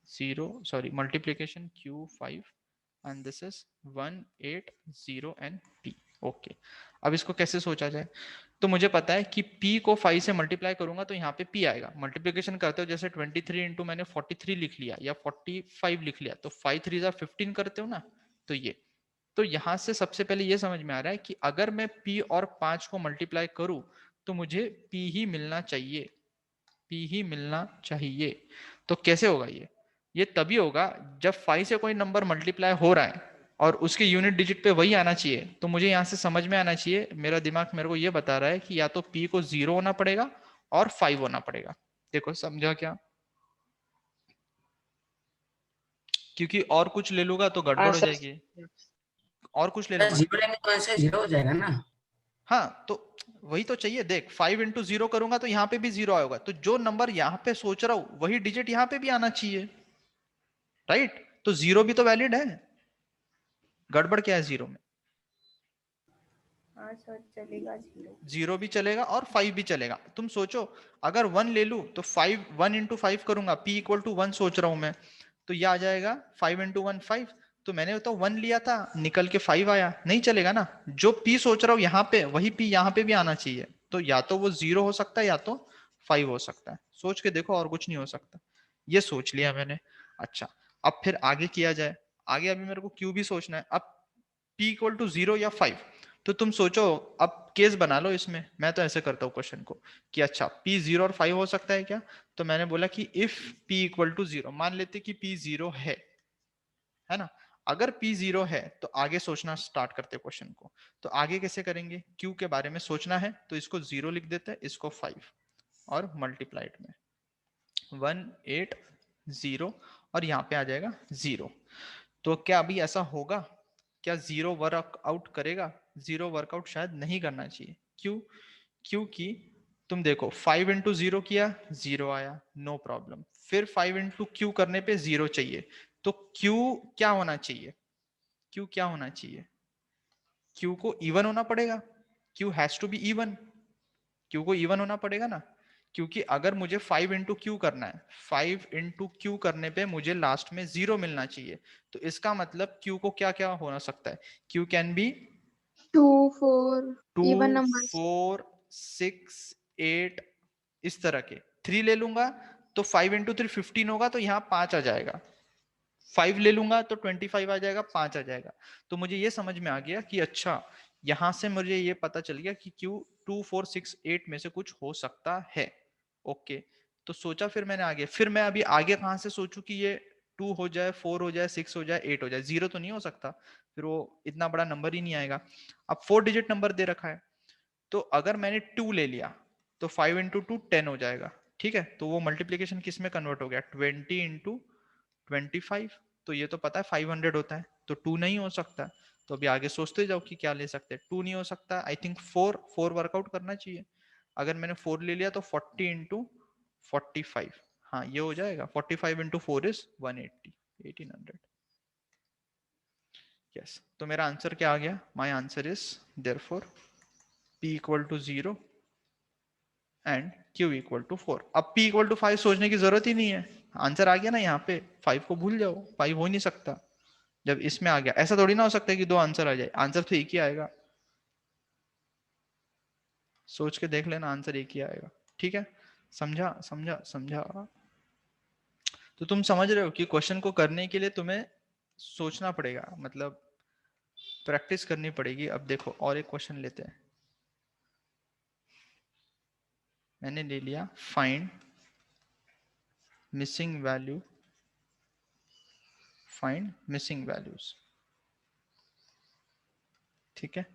0, sorry multiplication Q5 and this is 1 8 0 and P, okay. अब इसको कैसे सोचा जाए, तो मुझे पता है कि P को 5 से मल्टीप्लाई करूंगा तो यहाँ पे P आएगा। मल्टीप्लिकेशन करते हो जैसे 23 इंटू मैंने 43 लिख लिया या 45 लिख लिया, तो 5 3 15 करते हो ना, तो ये। तो यहाँ से सबसे पहले ये समझ में आ रहा है कि अगर मैं P और 5 को मल्टीप्लाई करूं तो मुझे P ही मिलना चाहिए, P ही मिलना चाहिए। तो कैसे होगा ये तभी होगा जब 5 से कोई नंबर मल्टीप्लाई हो रहा है और उसके यूनिट डिजिट पे वही आना चाहिए। तो मुझे यहाँ से समझ में आना चाहिए, मेरा दिमाग मेरे को ये बता रहा है कि या तो P को 0 होना पड़ेगा और 5 होना पड़ेगा। देखो समझा क्या, क्योंकि और कुछ ले लूंगा तो गड़बड़ हाँ हो सर। जाएगी, और कुछ ले सर लूंगा। जीरो लेंगे तो ऐसे जीरो हो जाएगा ना। हाँ तो वही तो चाहिए, देख 5 × 0 करूंगा तो यहाँ पे भी 0 आएगा, तो जो नंबर यहाँ पे सोच रहा हूँ वही डिजिट यहाँ पे भी आना चाहिए, राइट। तो 0 भी तो वैलिड है, गड़बड़ क्या है 0 में? हाँ सर, चलेगा 0. 0 भी चलेगा और 5 भी चलेगा। तुम सोचो अगर 1 ले लूं तो 5 1 × 5 करूंगा, P = 1 सोच रहा हूं मैं, तो ये आ जाएगा 5 × 1 5। तो मैंने तो 1 लिया था, निकल के 5 आया, नहीं चलेगा ना। जो P सोच रहा हूँ यहाँ पे वही P यहाँ पे भी आना चाहिए। तो या तो वो 0 हो सकता है या तो 5 हो सकता है। सोच के देखो, और कुछ नहीं हो सकता। ये सोच लिया मैंने। अच्छा अब फिर आगे किया जाए। आगे अभी मेरे को Q भी सोचना है। अब P = 0 या 5, तो तुम सोचो अब केस बना लो इसमें। मैं तो ऐसे करता हूँ क्वेश्चन को कि अच्छा P 0 और 5 हो सकता है क्या, तो मैंने बोला कि इफ P = 0, मान लेते कि P 0 है ना। अगर P 0 है तो आगे सोचना स्टार्ट करते क्वेश्चन को। तो आगे कैसे करेंगे, Q के बारे में सोचना है तो इसको 0 लिख देते हैं, इसको 5 और मल्टीप्लाइड में 1 8 0 और यहाँ पे आ जाएगा 0। तो क्या अभी ऐसा होगा, क्या 0 वर्कआउट करेगा? 0 वर्कआउट शायद नहीं करना चाहिए। क्यों? क्योंकि तुम देखो 5 × 0 किया 0 आया, नो प्रॉब्लम। फिर 5 × Q करने पे 0 चाहिए, तो Q क्या होना चाहिए? Q क्या होना चाहिए? Q को इवन होना पड़ेगा। Q has to be even, Q को इवन होना पड़ेगा ना। क्योंकि अगर मुझे 5 × Q करना है, 5 × Q करने पे मुझे लास्ट में 0 मिलना चाहिए। तो इसका मतलब Q को क्या क्या होना सकता है? Q can be 2 4 2 even numbers. 4 6 8 इस तरह के 3 ले लूंगा तो 5 इंटू 3 15 होगा, तो यहाँ 5 आ जाएगा। 5 ले लूंगा तो 25 आ जाएगा, 5 आ जाएगा। तो मुझे ये समझ में आ गया कि अच्छा यहां से मुझे ये पता चल गया कि Q 2 4 6 8 में से कुछ हो सकता है। ओके, तो सोचा फिर मैंने आगे, फिर मैं अभी आगे कहां से सोचूं कि ये 2 हो जाए, 4 हो जाए, 6 हो जाए, 8 हो जाए। 0 तो नहीं हो सकता, फिर वो इतना बड़ा नंबर ही नहीं आएगा। अब 4 डिजिट नंबर दे रखा है, तो अगर मैंने 2 ले लिया तो 5 इंटू 2 10 हो जाएगा। ठीक है, तो वो मल्टीप्लीकेशन किस में कन्वर्ट हो गया, 20 इंटू 25। तो ये तो पता है 500 होता है, तो 2 नहीं हो सकता। तो अभी आगे सोचते जाओ कि क्या ले सकते हैं। 2 नहीं हो सकता, आई थिंक 4 वर्कआउट करना चाहिए। अगर मैंने 4 ले लिया तो 40 इंटू 45, हाँ ये हो जाएगा। 45 इंटू 4 इज 180, 1800। यस, तो मेरा आंसर क्या आ गया, my answer is therefore P equal to 0 and Q equal to 4। अब P इक्वल टू 5 सोचने की जरूरत ही नहीं है, आंसर आ गया ना यहाँ पे। 5 को भूल जाओ, 5 हो ही नहीं सकता जब इसमें आ गया। ऐसा थोड़ी ना हो सकता है कि 2 आंसर आ जाए, आंसर तो एक ही आएगा। सोच के देख लेना, आंसर एक ही आएगा। ठीक है, समझा समझा समझा। तो तुम समझ रहे हो कि क्वेश्चन को करने के लिए तुम्हें सोचना पड़ेगा, मतलब प्रैक्टिस करनी पड़ेगी। अब देखो और एक क्वेश्चन लेते हैं। मैंने ले लिया find missing value, find missing values. ठीक है,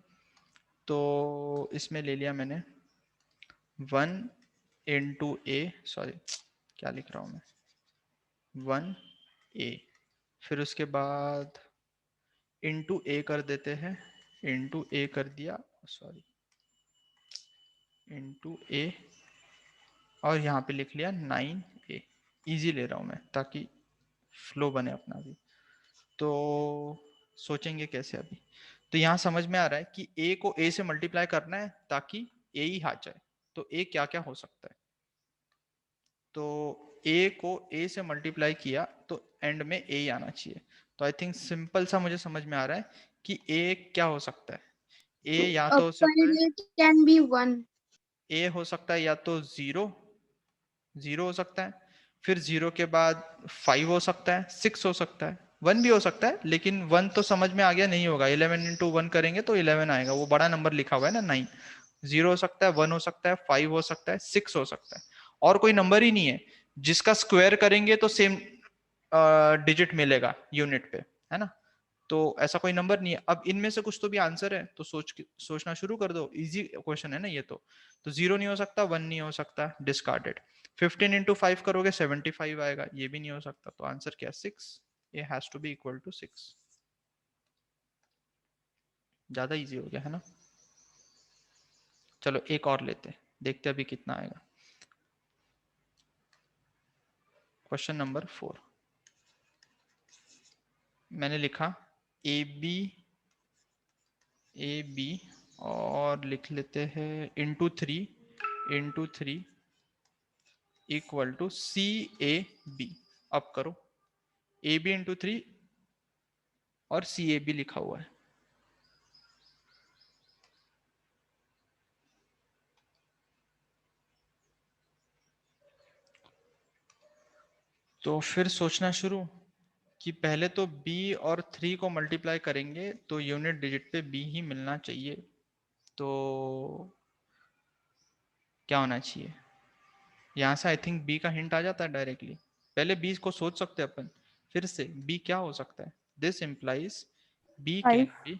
तो इसमें ले लिया मैंने 1 इंटू ए, सॉरी क्या लिख रहा हूं मैं, 1 a, फिर उसके बाद इंटू ए कर देते हैं, इंटू ए कर दिया, सॉरी इंटू ए, और यहाँ पे लिख लिया 9a। इजी ले रहा हूँ मैं ताकि फ्लो बने अपना भी। तो सोचेंगे कैसे अभी। तो यहाँ समझ में आ रहा है कि a को a से मल्टीप्लाई करना है ताकि a ही आ जाए। तो a क्या क्या हो सकता है, तो a को a से मल्टीप्लाई किया तो एंड में a ही आना चाहिए। तो आई थिंक सिंपल सा मुझे समझ में आ रहा है कि a क्या हो सकता है। a या तो हो सकता है, It can be 1. a हो सकता है या तो 0 हो सकता है, फिर 0 के बाद 5 हो सकता है, 6 हो सकता है, 1 भी हो सकता है। लेकिन 1 तो समझ में आ गया नहीं होगा, 11 इंटू 1 करेंगे तो 11 आएगा, वो बड़ा नंबर लिखा हुआ है ना 9। 0 हो सकता है, 1 हो सकता है, 5 हो सकता है, 6 हो सकता है, और कोई नंबर ही नहीं है जिसका स्क्वायर करेंगे तो सेम डिजिट मिलेगा यूनिट पे, है ना। तो ऐसा कोई नंबर नहीं है। अब इनमें से कुछ तो भी आंसर है, तो सोचना शुरू कर दो, इजी क्वेश्चन है ना ये तो 0 नहीं हो सकता, 1 नहीं हो सकता, डिस्कार्डेड। 15 इंटू 5 करोगे 75 आएगा, ये भी नहीं हो सकता। तो आंसर क्या, 6, ये has to be equal to 6। ज्यादा इजी हो गया है ना। चलो एक और लेते हैं, देखते अभी कितना आएगा। क्वेश्चन नंबर 4 मैंने लिखा ए बी और लिख लेते हैं into 3 equal to C A B. अब करो, ए बी इंटू 3 और सी ए बी लिखा हुआ है। तो फिर सोचना शुरू कि पहले तो b और 3 को मल्टीप्लाई करेंगे तो यूनिट डिजिट पे b ही मिलना चाहिए। तो क्या होना चाहिए, यहाँ से आई थिंक b का हिंट आ जाता है डायरेक्टली। पहले b को सोच सकते हैं अपन, फिर से b क्या हो सकता है। This implies b can 5. Be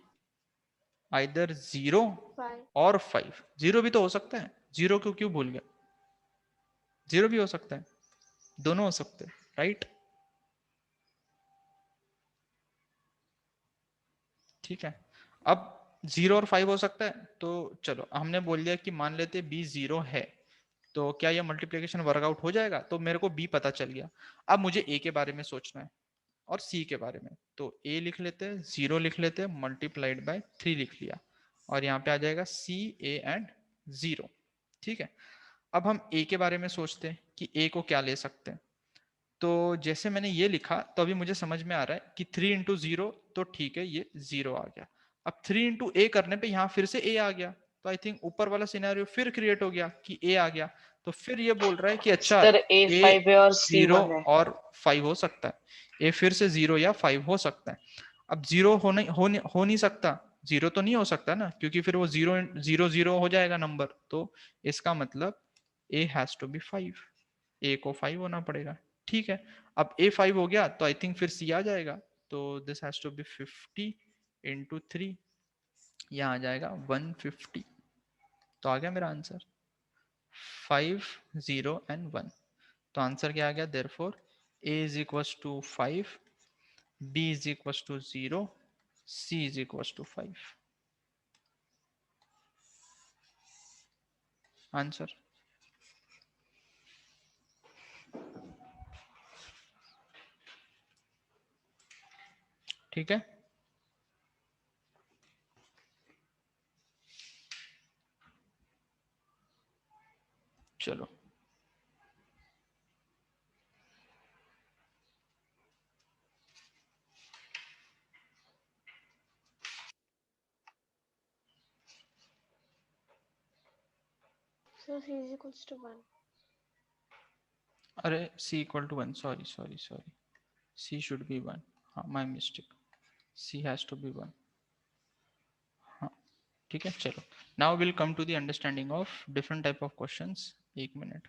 either 0 5. और 5। 0 भी तो हो सकता है, 0 को क्यों भूल गया, 0 भी हो सकता है, दोनों हो सकते हैं, राइट। ठीक है, अब 0 और 5 हो सकता है, तो चलो हमने बोल दिया कि मान लेते b 0 है, तो क्या ये मल्टीप्लिकेशन वर्कआउट हो जाएगा। तो मेरे को b पता चल गया। अब मुझे a के बारे में सोचना है और c के बारे में। तो a लिख लेते हैं, 0 लिख लेते हैं, मल्टीप्लाइड बाय 3 लिख लिया, और यहाँ पे आ जाएगा c a एंड 0। ठीक है, अब हम a के बारे में सोचते हैं कि a को क्या ले सकते हैं। तो जैसे मैंने ये लिखा तो अभी मुझे समझ में आ रहा है कि 3 इंटू 0, तो ठीक है ये 0 आ गया। अब 3 इंटू ए करने पे यहाँ फिर से a आ गया, तो आई थिंक ऊपर वाला सिनेरियो फिर क्रिएट हो गया कि ए आ गया, तो फिर ये बोल रहा है कि अच्छा सर A ए 5 है और C 0 1 है। और 5 हो सकता है, ए फिर से 0 या 5 हो सकता है। अब 0 हो नहीं सकता, 0 तो नहीं हो सकता ना, क्योंकि फिर वो 0 0 0 हो जाएगा नंबर, तो इसका मतलब ए हैज टू बी 5, ए को 5 होना पड़ेगा। ठीक है, अब ए 5 हो गया तो आई थिंक फिर सी आ जाएगा, तो this has to be 50 into 3, यहाँ आ जाएगा 150। तो आ गया मेरा आंसर 5 0 एंड 1। तो आंसर क्या आ गया, therefore a is equals to 5, b is equals to 0, c is equals to 5। Answer. ठीक है, चलो So C is equals to 1. अरे c equal to 1, sorry sorry sorry, c should be 1, हाँ my mistake, c has to be 1। हाँ ठीक है, चलो now will come to the understanding of different type of questions. एक minute,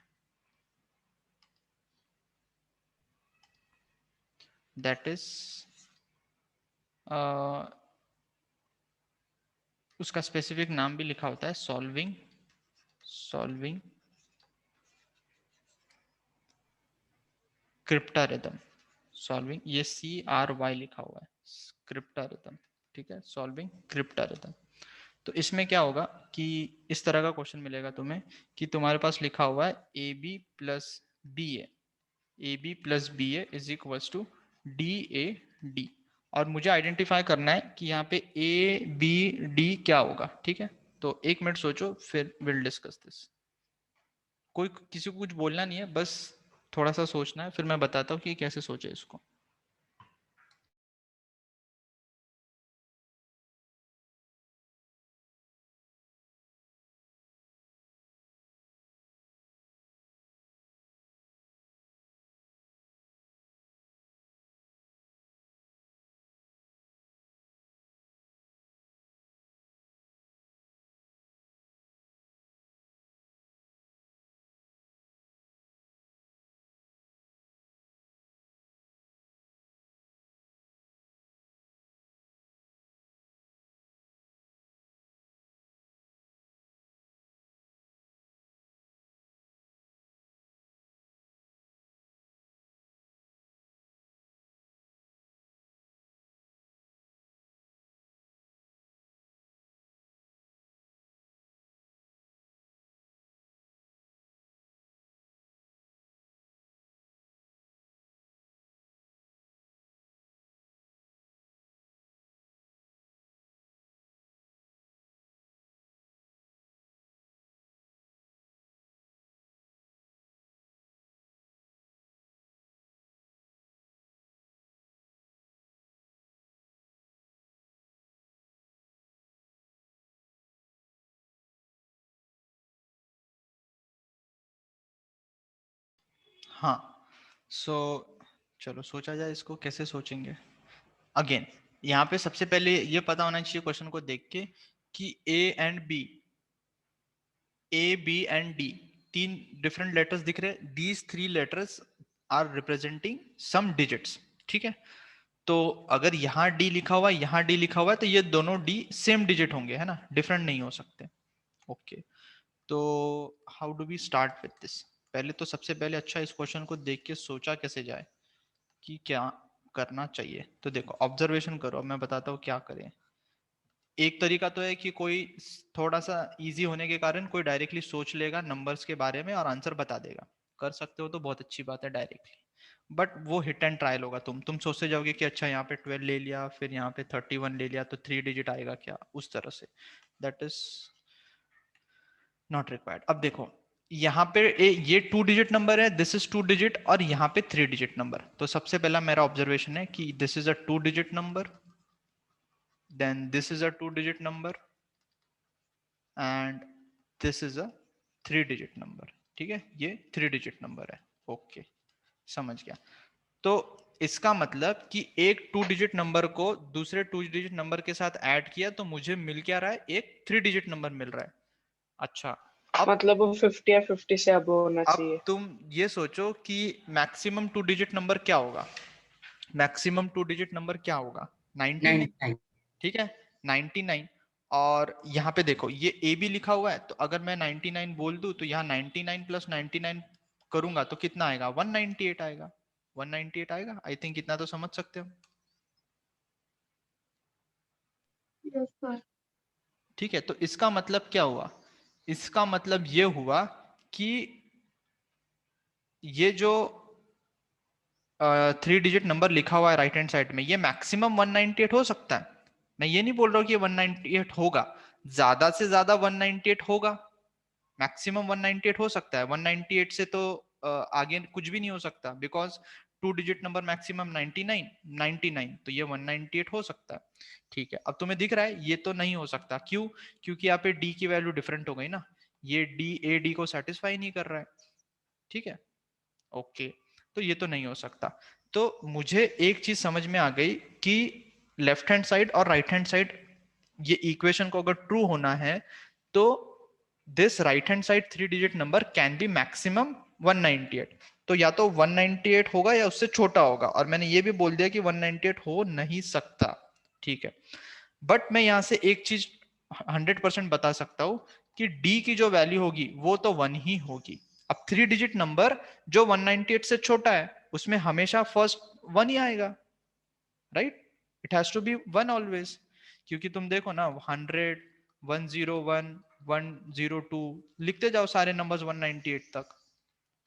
that is उसका specific नाम भी लिखा होता है, सॉल्विंग क्रिप्टारिथम, सॉल्विंग, ये CRY लिखा हुआ है, क्रिप्टारिथम। ठीक है, सॉल्विंग क्रिप्टारिथम। तो इसमें क्या होगा कि इस तरह का क्वेश्चन मिलेगा तुम्हें कि तुम्हारे पास लिखा हुआ है AB plus B A is equals to DAD, और मुझे आइडेंटिफाई करना है कि यहाँ पे ABD क्या होगा। ठीक है, तो एक मिनट सोचो, फिर विल डिस्कस दिस। कोई किसी को कुछ बोलना नहीं है, बस थोड़ा सा सोचना है, फिर मैं बताता हूँ कि कैसे सोचे इसको। हाँ, सो चलो सोचा जाए इसको, कैसे सोचेंगे। अगेन यहाँ पे सबसे पहले ये पता होना चाहिए क्वेश्चन को देख के कि ए बी एंड डी, तीन डिफरेंट लेटर्स दिख रहे हैं, these 3 letters are representing some digits. ठीक है, तो अगर यहाँ डी लिखा हुआ है, यहाँ डी लिखा हुआ है, तो ये दोनों डी सेम डिजिट होंगे, है ना, डिफरेंट नहीं हो सकते। ओके, तो how do we start with this. पहले तो सबसे पहले अच्छा इस क्वेश्चन को देख के सोचा कैसे जाए कि क्या करना चाहिए। तो देखो ऑब्जर्वेशन करो, अब मैं बताता हूँ क्या करें। एक तरीका तो है कि कोई थोड़ा सा इजी होने के कारण कोई डायरेक्टली सोच लेगा नंबर्स के बारे में और आंसर बता देगा, कर सकते हो तो बहुत अच्छी बात है डायरेक्टली, बट वो हिट एंड ट्रायल होगा। तुम सोचते जाओगे कि अच्छा यहाँ पे 12 ले लिया, फिर यहाँ पे 31 ले लिया, तो 3 डिजिट आएगा क्या, उस तरह से, दैट इज नॉट रिक्वायर्ड। अब देखो यहाँ पे ये 2 डिजिट नंबर है, दिस इज 2 डिजिट, और यहाँ पे 3 डिजिट नंबर। तो सबसे पहला मेरा ऑब्जर्वेशन है कि this is a 2 digit number, then this is a 2 digit number, and this is a 3 digit number, ठीक है, ये 3 डिजिट नंबर है। ओके, समझ गया। तो इसका मतलब कि एक 2 डिजिट नंबर को दूसरे 2 डिजिट नंबर के साथ ऐड किया तो मुझे मिल क्या रहा है, एक 3 डिजिट नंबर मिल रहा है। अच्छा, अब मतलब वो 50 या 50 से अब होना चाहिए। अब तुम ये सोचो कि मैक्सिमम 2 डिजिट नंबर क्या होगा, मैक्सिमम 2 डिजिट नंबर क्या होगा, 99, 99। ठीक है, 99। और यहाँ पे देखो ये ए बी लिखा हुआ है, तो अगर मैं 99 बोल दूं तो यहाँ 99 प्लस 99 करूंगा तो कितना आएगा, 198 आएगा, 198 आएगा। आई थिंक इतना तो समझ सकते हो, Yes, sir. ठीक है। तो इसका मतलब क्या हुआ, इसका मतलब ये हुआ कि ये जो 3 डिजिट नंबर लिखा हुआ है राइट हैंड साइड में, ये मैक्सिमम 198 हो सकता है। मैं ये नहीं बोल रहा हूँ कि 198 होगा, ज्यादा से ज्यादा 198 होगा, मैक्सिमम 198 हो सकता है। 198 से तो आगे कुछ भी नहीं हो सकता, बिकॉज 2 डिजिट नंबर मैक्सिमम 99, 99, तो ये 198 हो सकता है, ठीक है। अब तुम्हें दिख रहा है ये तो नहीं हो सकता, क्यों, क्योंकि यहाँ पे डी की वैल्यू डिफरेंट हो गई ना, ये डी ए डी को सेटिस्फाई नहीं कर रहा है, ठीक है। ओके, तो ये तो नहीं हो सकता। तो मुझे एक चीज समझ में आ गई कि लेफ्ट हैंड साइड और राइट हैंड साइड, ये इक्वेशन को अगर ट्रू होना है तो this right hand side 3 digit number can be maximum 198। तो या तो 198 होगा या उससे छोटा होगा, और मैंने ये भी बोल दिया कि 198 हो नहीं सकता, ठीक है। बट मैं यहां से एक चीज 100% बता सकता हूं कि डी की जो वैल्यू होगी वो तो 1 ही होगी। अब 3 डिजिट नंबर जो 198 से छोटा है उसमें हमेशा फर्स्ट 1 ही आएगा, right, it has to be 1 always, क्योंकि तुम देखो ना 100, 101, 102 लिखते जाओ सारे नंबर्स 198 तक,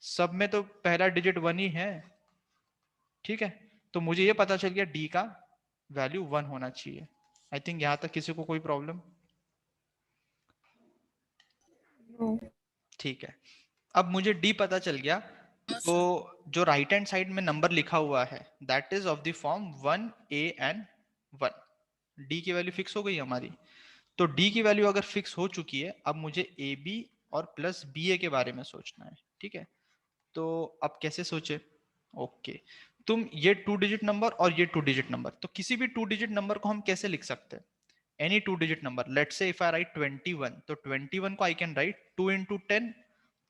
सब में तो पहला डिजिट 1 ही है, ठीक है। तो मुझे ये पता चल गया डी का वैल्यू 1 होना चाहिए। आई थिंक यहां तक किसी को कोई प्रॉब्लम, No. ठीक है। अब मुझे डी पता चल गया, तो जो राइट हैंड साइड में नंबर लिखा हुआ है that is of the form 1 A and 1, D की वैल्यू फिक्स हो गई हमारी। तो डी की वैल्यू अगर फिक्स हो चुकी है, अब मुझे ए बी और प्लस बी ए के बारे में सोचना है, ठीक है। तो अब कैसे सोचे, ओके, तुम ये 2 डिजिट नंबर और ये 2 डिजिट नंबर, तो किसी भी 2 डिजिट नंबर को हम कैसे लिख सकते हैं, any 2 digit number, let's say if I right 21, तो 21 को I can write 2 into 10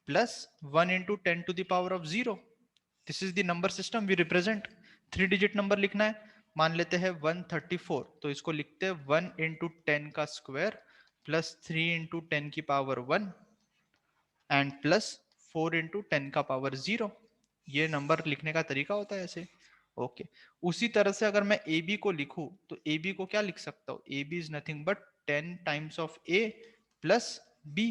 plus 1 into 10 to the power of 0। This is the number system we represent. 3 digit number लिखना है, मान लेते हैं 134, तो इसको लिखते हैं 1 into 10 का स्क्वायर प्लस 3 into 10 की पावर 1 एंड प्लस 4 into 10 का पावर 0। ये नंबर लिखने का तरीका होता है ऐसे, ओके। उसी तरह से अगर मैं ए बी को लिखूं तो ए बी को क्या लिख सकता हूं, A B is nothing but 10 times of A plus B,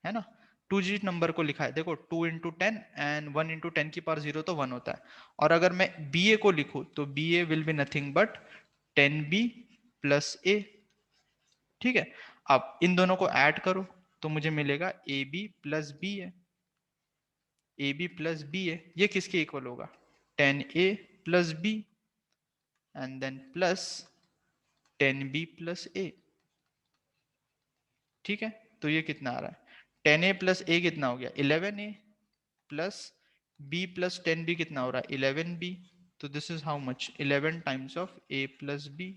है ना। 2 डिजिट नंबर को लिखा है, देखो 2 into 10 एंड 1 into 10 की पावर 0 तो 1 होता है। और अगर मैं बी ए को लिखूं तो B A will be nothing but 10b plus A, ठीक है। अब इन दोनों को ऐड करो तो मुझे मिलेगा A B plus B A, A B plus B A, ये किसके इक्वल होगा, 10a plus B and then plus 10b plus A, ठीक है। तो ये कितना आ रहा है, 10a प्लस ए कितना हो गया 11a plus b plus 10b कितना हो रहा है 11b। तो this is how much, 11 times of a plus b।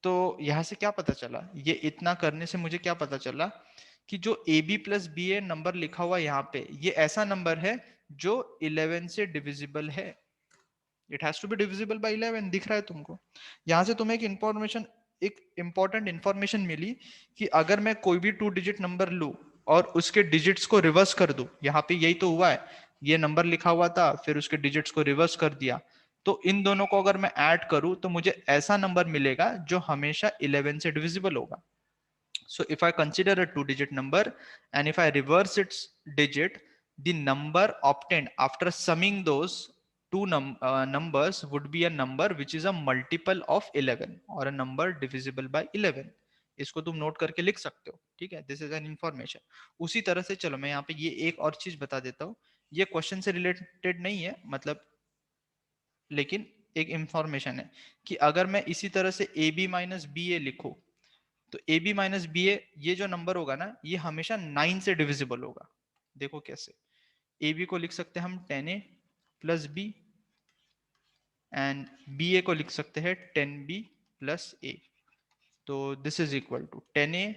तो यहां से क्या पता चला, ये इतना करने से मुझे क्या पता चला कि जो A B plus B A number लिखा हुआ यहाँ पे, ये ऐसा नंबर है जो 11 से डिविजिबल है, it has to be divisible by 11, दिख रहा है तुमको। यहाँ से तुम्हें एक इंपॉर्टेंट इंफॉर्मेशन मिली कि अगर मैं कोई भी 2 डिजिट नंबर लूं और उसके डिजिट्स को रिवर्स कर दूं, यहाँ पे यही तो हुआ है, ये नंबर लिखा हुआ था फिर उसके डिजिट्स को रिवर्स कर दिया, तो इन दोनों को अगर मैं ऐड करूं तो मुझे ऐसा नंबर मिलेगा जो हमेशा 11 से डिविजिबल होगा। So if I consider a 2 digit number and if I reverse its digit, the number obtained after summing those two numbers would be a number which is a multiple of 11 or a number divisible by 11। इसको तुम note करके लिख सकते हो, ठीक है, this is an information. उसी तरह से चलो मैं यहाँ पे ये एक और चीज बता देता हूँ, ये क्वेश्चन से रिलेटेड नहीं है मतलब, लेकिन एक इंफॉर्मेशन है कि अगर मैं इसी तरह से ए बी माइनस बी ए लिखूं तो A B minus B A, ये जो नंबर होगा ना ये हमेशा 9 से डिविजिबल होगा। देखो कैसे, ए बी को लिख सकते हैं हम 10a plus B, and B A को लिख सकते हैं 10b प्लस ए। तो this is equal to 10a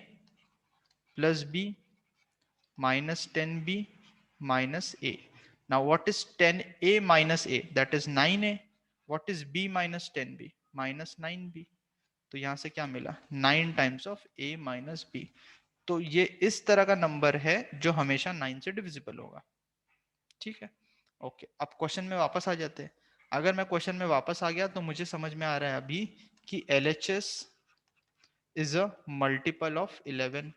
plus B minus 10b minus a. Now what is 10a minus a? That is 9a. What is b minus 10b? Minus 9b. तो यहां से क्या मिला? 9 times of a minus b। तो ये इस तरह का नंबर है जो हमेशा 9 से डिविजिबल होगा। ठीक है, ओके। अब क्वेश्चन में वापस आ जाते हैं। अगर मैं क्वेश्चन में वापस आ गया तो मुझे समझ में आ रहा है अभी कि LHS is a multiple of 11,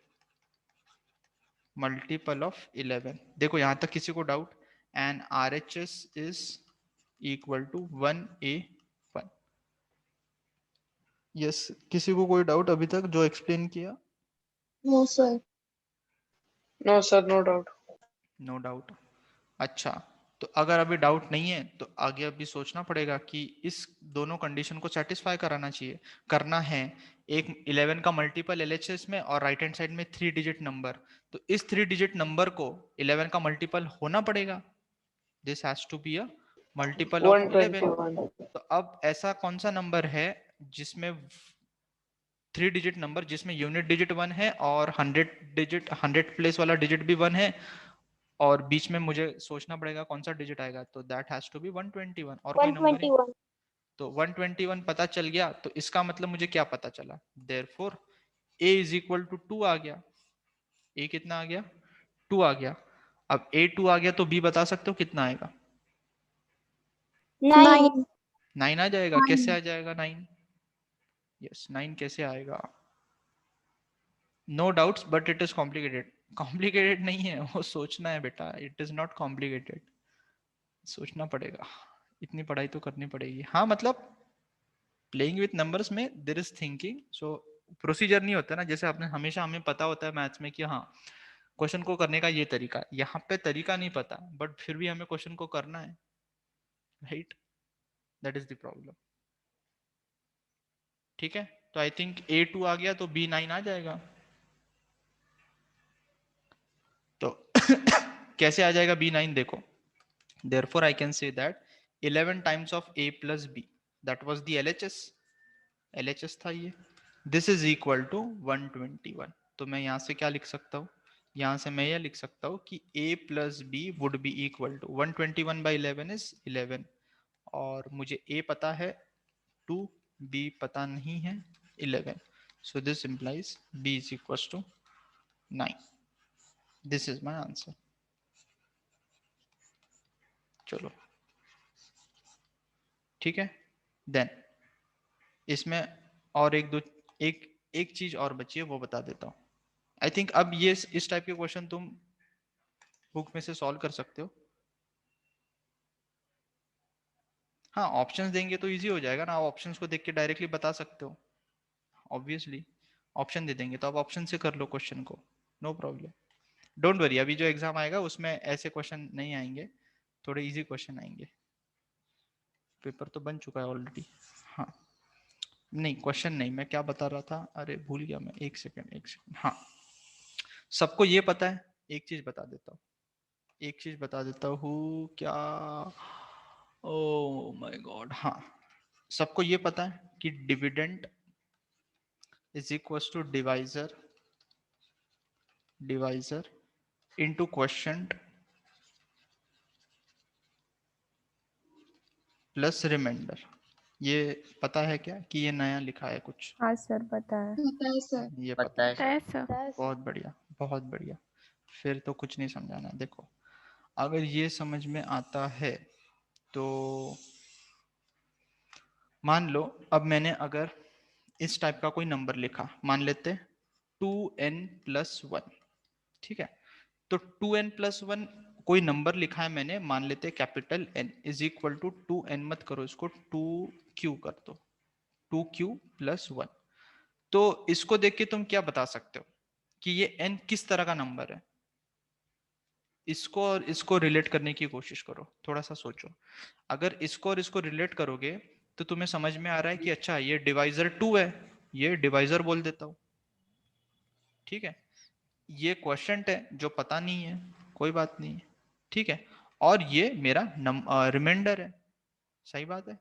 multiple of 11। देखो यहां तक किसी को doubt? And RHS is equal to 1a1। Yes, किसी को कोई डाउट अभी तक जो एक्सप्लेन किया? No, sir. No, sir, no doubt. No doubt. अच्छा, तो अगर अभी डाउट नहीं है तो आगे अभी सोचना पड़ेगा कि इस दोनों कंडीशन को सेटिस्फाई कराना चाहिए, करना है। एक 11 का मल्टीपल LHS में और राइट हैंड साइड में 3 डिजिट नंबर, तो इस 3 डिजिट नंबर को 11 का मल्टीपल होना पड़ेगा। This has to be a multiple of 11। 121. तो अब ऐसा कौन सा नंबर है जिसमें 3 डिजिट नंबर, जिसमें यूनिट डिजिट 1 है और 100 प्लेस वाला डिजिट भी 1 है, और बीच में मुझे सोचना पड़ेगा कौन सा डिजिट आएगा, तो दैट हैज टू बी 121। और कोई नंबर है 121. तो 121 पता चल गया। तो इसका मतलब मुझे क्या पता चला? Therefore a is equal to 2 आ गया। a कितना आ गया? 2 आ गया। अब a 2 आ गया तो b बता सकते हो कितना आएगा? 9. 9 आ जाएगा। कैसे आ जाएगा 9? यस, 9 कैसे आएगा? No doubts, but it is complicated. Complicated नहीं है, वो सोचना है बेटा। इट इज नॉट कॉम्प्लिकेटेड, सोचना पड़ेगा, इतनी पढ़ाई तो करनी पड़ेगी। हाँ मतलब प्लेइंग विथ नंबर्स में there is thinking. So procedure नहीं होता ना, जैसे आपने हमेशा हमें पता होता है मैथ्स में कि हाँ क्वेश्चन को करने का ये तरीका, यहाँ पे तरीका नहीं पता बट फिर भी हमें क्वेश्चन को करना है, right? That is the problem. ठीक है, तो आई थिंक A2 आ गया तो B9 आ जाएगा। तो कैसे आ जाएगा B9? देखो, therefore I can say that 11 times of A plus B, that was the LHS था ये। This is equal to 121। तो मैं यहाँ से क्या लिख सकता हूँ? यहाँ से मैं यह लिख सकता हूँ कि A plus B would be equal to 121 by 11 is 11, और मुझे A पता है 2, B पता नहीं है 11, so this implies B is equals to 9। This is my answer। चलो ठीक है, देन इसमें और एक चीज और बची है, वो बता देता हूँ। आई थिंक अब ये इस टाइप के क्वेश्चन तुम बुक में से सॉल्व कर सकते हो। हाँ, ऑप्शंस देंगे तो इजी हो जाएगा ना, आप ऑप्शंस को देख के डायरेक्टली बता सकते हो। ऑब्वियसली ऑप्शन दे देंगे तो आप ऑप्शन से कर लो क्वेश्चन को, नो प्रॉब्लम। डोंट वरी, अभी जो एग्जाम आएगा उसमें ऐसे क्वेश्चन नहीं आएंगे, थोड़े इजी क्वेश्चन आएंगे। पेपर तो बन चुका है ऑलरेडी। हाँ नहीं, क्वेश्चन नहीं, मैं क्या बता रहा था, अरे भूल गया मैं। एक सेकेंड। हाँ, सबको ये पता है, एक चीज बता देता हूँ क्या, ओ माय गॉड, हाँ सबको ये पता है कि dividend is equal to divisor into quotient plus remainder. ये पता है क्या कि ये नया लिखा है कुछ? हाँ सर, पता है। ये पता है Yes, sir. बहुत बढ़िया, बहुत बढ़िया। फिर तो कुछ नहीं समझाना। देखो, अगर ये समझ में आता है तो मान लो अब मैंने अगर इस टाइप का कोई नंबर लिखा, मान लेते 2n+1, ठीक है? तो 2n+1 कोई नंबर लिखा है मैंने, मान लेते capital N is equal to 2n मत करो इसको, 2q कर दो, 2q+1। तो इसको देख के तुम क्या बता सकते हो कि ये n किस तरह का नंबर है? इसको और इसको रिलेट करने की कोशिश करो, थोड़ा सा सोचो। अगर इसको और इसको रिलेट करोगे तो तुम्हें समझ में आ रहा है कि अच्छा ये डिवाइजर 2 है, ये डिवाइजर बोल देता हूँ। ठीक है, ये क्वेश्चन है जो पता नहीं है, कोई बात नहीं है, ठीक है, और ये मेरा रिमाइंडर है, सही बात है,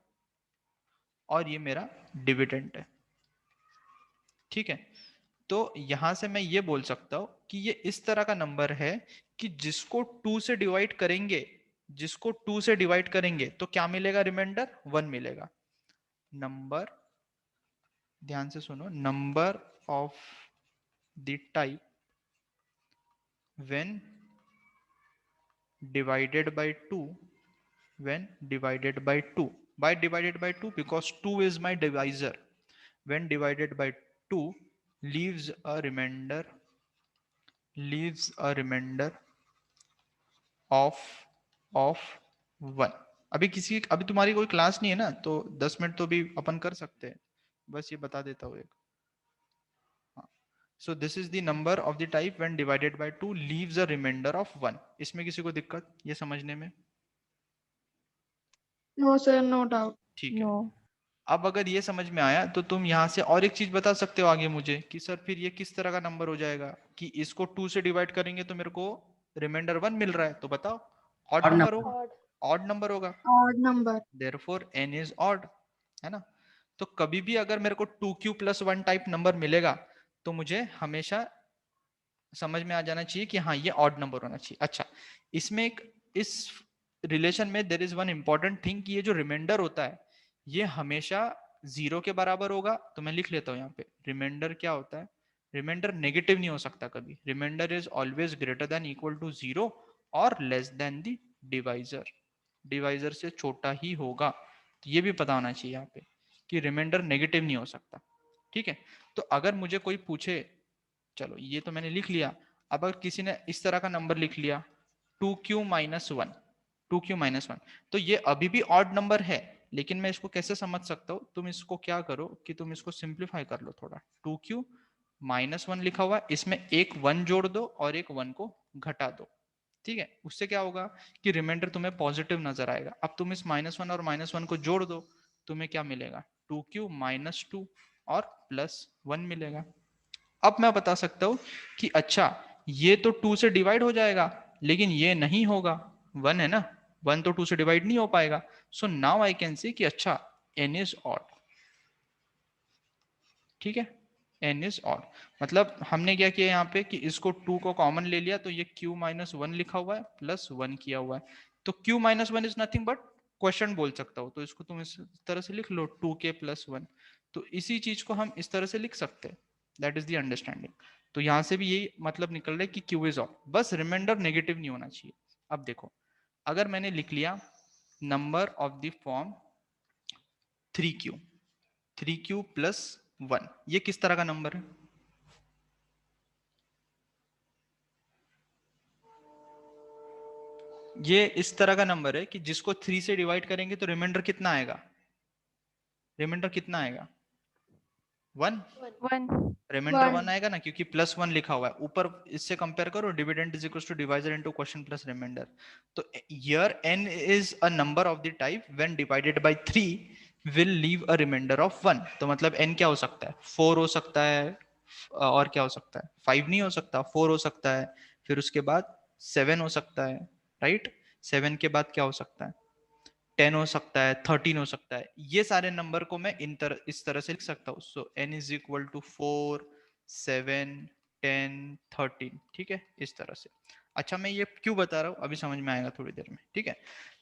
और ये मेरा डिविडेंड है, ठीक है। तो यहां से मैं ये बोल सकता हूं कि ये इस तरह का नंबर है कि जिसको 2 से डिवाइड करेंगे, जिसको 2 से डिवाइड करेंगे तो क्या मिलेगा, रिमाइंडर 1 मिलेगा। नंबर, ध्यान से सुनो, number of the type when divided by 2, when divided by 2, by divided by 2 because 2 is my divisor, when divided by 2 leaves a remainder, leaves a remainder of 1। अभी तुम्हारी कोई क्लास नहीं है ना, तो 10 मिनट तो भी अपन कर सकते हैं, बस ये बता देता हूँ एक। So this is the number of the type when divided by 2 leaves a remainder of 1। इसमें किसी को दिक्कत ये समझने में? No, sir, no doubt. ठीक है। No. अब अगर ये समझ में आया तो तुम यहाँ से और एक चीज बता सकते हो आगे मुझे कि सर फिर ये किस तरह का नंबर हो जाएगा कि इसको 2 से डिवाइड करेंगे तो मेरे को रिमाइंडर 1 मिल रहा है, तो बताओ ऑड Odd नंबर number. होगा, Odd. ऑड नंबर होगा, Odd number. therefore n is odd, है ना। तो कभी भी अगर मेरे को 2q + 1 टाइप नंबर मिलेगा तो मुझे हमेशा समझ में आ जाना चाहिए कि हाँ ये ऑड नंबर होना चाहिए। अच्छा, इसमें एक, इस रिलेशन में there is one important thing कि ये जो रिमाइंडर होता है ये हमेशा 0 के बराबर होगा। तो मैं लिख लेता हूँ यहाँ पे, रिमाइंडर क्या होता है, रिमाइंडर नेगेटिव नहीं हो सकता कभी, remainder is always greater than equal to 0 और less than the divisor, divisor से छोटा ही होगा। तो ये भी पता होना चाहिए यहाँ पे कि रिमाइंडर नेगेटिव नहीं हो सकता, ठीक है। तो अगर मुझे कोई पूछे, चलो ये तो मैंने लिख लिया, अब अगर किसी ने इस तरह का नंबर लिख लिया 2q - 1, 2q - 1, तो ये अभी भी ऑड नंबर है, लेकिन मैं इसको कैसे समझ सकता हूँ, तुम इसको क्या करो कि तुम इसको सिंप्लीफाई कर लो थोड़ा। 2q - 1 लिखा हुआ है, इसमें एक 1 जोड़ दो और एक 1 को घटा दो, ठीक है। उससे क्या होगा कि रिमाइंडर तुम्हें पॉजिटिव नजर आएगा। अब तुम इस -1 और -1 को जोड़ दो, तुम्हें क्या मिलेगा, 2q - 2 और +1 मिलेगा। अब मैं बता सकता हूं कि अच्छा ये तो 2 से डिवाइड हो जाएगा, लेकिन ये नहीं होगा, 1 है ना, 1 तो 2 से डिवाइड नहीं हो पाएगा। So now I can say कि अच्छा n इज ऑड, ठीक है, n इज ऑड। मतलब हमने क्या किया यहाँ पे कि इसको 2 को कॉमन ले लिया, तो ये q - 1 लिखा हुआ है, +1 किया हुआ है। तो q - 1 is nothing but question बोल सकता हो, तो इसको तुम इस तरह से लिख लो 2k + 1। तो इसी चीज को हम इस तरह से लिख सकते हैं, दैट इज द अंडरस्टैंडिंग। तो यहां से भी यही मतलब निकल रहा है कि q इज ऑड, बस रिमाइंडर नेगेटिव नहीं होना चाहिए। अब देखो, अगर मैंने लिख लिया number of the form 3q, 3q + 1, ये किस तरह का नंबर है, ये इस तरह का नंबर है कि जिसको 3 से डिवाइड करेंगे तो रिमाइंडर कितना आएगा, रिमाइंडर कितना आएगा, 1, 1. रिमाइंडर 1 1. आएगा ना, क्योंकि +1 लिखा हुआ है ऊपर। इससे कंपेयर करो, dividend is equal to divisor into quotient plus remainder. तो here n is a number of the type when divided by 3 will leave a remainder of 1। तो मतलब n क्या हो सकता है, 4 हो सकता है, और क्या हो सकता है, 5 नहीं हो सकता, 4 हो सकता है, फिर उसके बाद 7 हो सकता है, राइट। 7 के बाद क्या हो सकता है, 10 हो सकता है, 13 हो सकता है। ये सारे नंबर को मैं इस तरह से लिख सकता हूँ। सो n इज इक्वल टू 4, 7, 10, 13, ठीक है, इस तरह से। अच्छा, मैं ये क्यों बता रहा हूँ अभी समझ में आएगा थोड़ी देर में, ठीक है।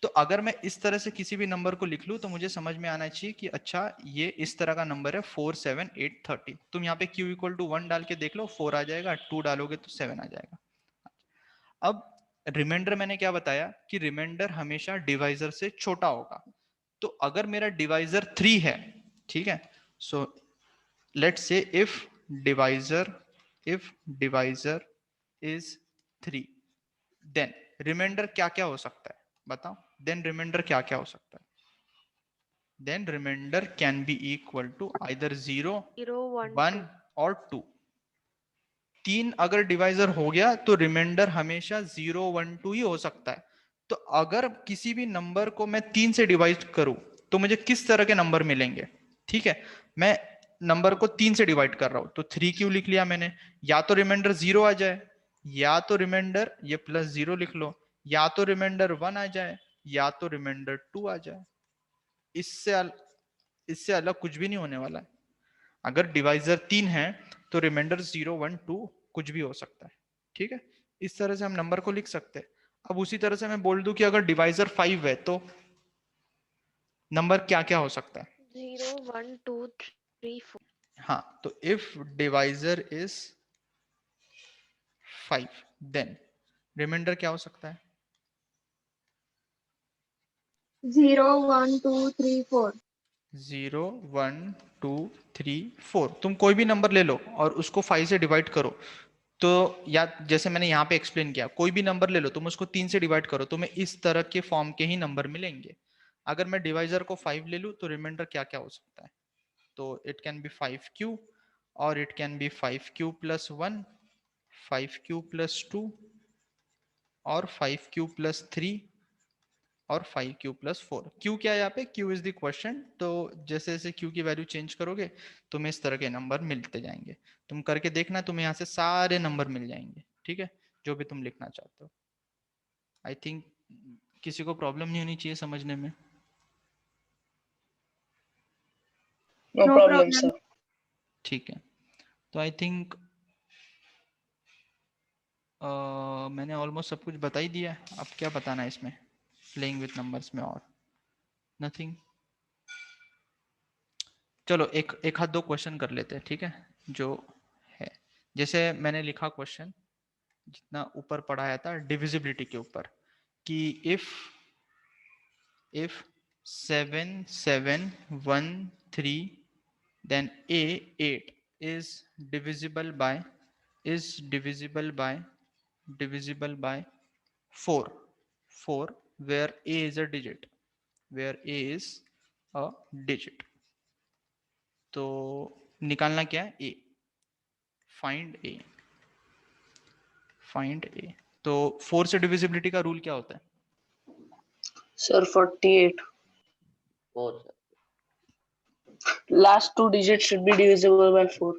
तो अगर मैं इस तरह से किसी भी नंबर को लिख लूँ तो मुझे समझ में आना चाहिए कि अच्छा ये इस तरह का नंबर है 4, 7, 8, 13। तुम यहाँ पे q = 1 डाल के देख लो, 4 आ जाएगा, 2 डालोगे तो 7 आ जाएगा। अब रिमाइंडर मैंने क्या बताया कि रिमाइंडर हमेशा डिवाइजर से छोटा होगा। तो अगर मेरा डिवाइजर 3 है, ठीक है, so let's say if divisor is 3, then remainder क्या क्या हो सकता है, बताओ, देन रिमाइंडर क्या क्या हो सकता है, then remainder can be equal to either 0, 0, 1, 1 और 2। 3 अगर डिवाइजर हो गया तो रिमाइंडर हमेशा 0, 1, 2 ही हो सकता है। तो अगर किसी भी नंबर को मैं 3 से डिवाइड करूं तो मुझे किस तरह के नंबर मिलेंगे, ठीक है। मैं नंबर को 3 से डिवाइड कर रहा हूं, तो 3 क्यों लिख लिया मैंने? या तो रिमाइंडर 0 आ जाए, या तो रिमाइंडर ये +0 लिख लो, या तो रिमाइंडर 1 आ जाए, या तो रिमाइंडर 2 आ जाए। इससे अलग कुछ भी नहीं होने वाला है। अगर डिवाइजर 3 है तो रिमाइंडर 0, 1, 2 कुछ भी हो सकता है। ठीक है, इस तरह से हम नंबर को लिख सकते हैं। अब उसी तरह से मैं बोल दूं कि अगर डिवाइजर 5 है तो नंबर क्या क्या हो सकता है? 0, 1, 2, 3, 4. हाँ, तो if divisor is 5 then remainder क्या हो सकता है? 0, 1, 2, 3, 4. 0, 1, 2, 3, 4। तुम कोई भी नंबर ले लो और उसको 5 से डिवाइड करो, तो या जैसे मैंने यहाँ पे एक्सप्लेन किया, कोई भी नंबर ले लो, तुम उसको 3 से डिवाइड करो, तुम्हें इस तरह के फॉर्म के ही नंबर मिलेंगे। अगर मैं डिवाइजर को 5 ले लूँ तो रिमाइंडर क्या क्या हो सकता है? तो इट कैन बी 5q, और it can be 5q + 1, 5q + 2, और 5q + 3, और 5q + 4। q क्या है यहाँ पे? q is the question. तो जैसे जैसे q की वैल्यू चेंज करोगे तुम्हें इस तरह के नंबर मिलते जाएंगे। तुम करके देखना, तुम्हें यहाँ से सारे नंबर मिल जाएंगे। ठीक है, जो भी तुम लिखना चाहते हो। आई थिंक किसी को प्रॉब्लम नहीं होनी चाहिए समझने में। No No problem, problem. sir. ठीक है, तो आई थिंक मैंने ऑलमोस्ट सब कुछ बता ही दिया है। अब क्या बताना है इसमें प्लेइंग विथ नंबर्स में? और नथिंग। चलो एक हाथ 2 क्वेश्चन कर लेते हैं, ठीक है, जो है। जैसे मैंने लिखा क्वेश्चन जितना ऊपर पढ़ाया था डिविजिबिलिटी के ऊपर, कि if 7, 7, 1, 3 then a8 is divisible by 4 where a is a digit, तो निकालना क्या है? a, find a। तो 4 से डिविजिबिलिटी का रूल क्या होता है? Sir, 48. 4, sir. Last two digits should be divisible by 4.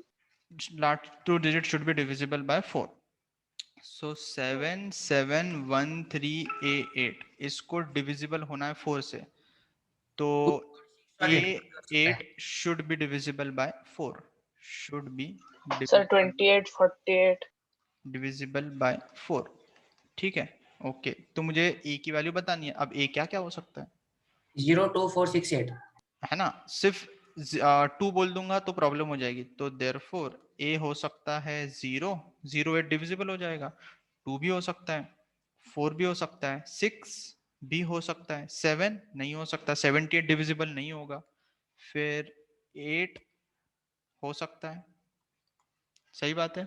Last 2 digits should be divisible by 4. So 7, 7, 1, 3, a8 इसको डिविजिबल होना है 4 से, तो a8 should be divisible by 4, should be Sir, 28, 48. divisible by 4। ठीक है, ओके। तो मुझे a की वैल्यू बतानी है। अब a क्या क्या हो सकता है? 0, 2, 4, 6, 8. है ना, सिर्फ 2 बोल दूंगा तो प्रॉब्लम हो जाएगी। तो देयरफॉर a हो सकता है 0, 0 8 डिविजिबल हो जाएगा, 2 भी हो सकता है, 4 भी हो सकता है, 6 भी हो सकता है, 7 नहीं हो सकता, 78 डिविजिबल नहीं होगा, फिर 8 हो सकता है। सही बात है?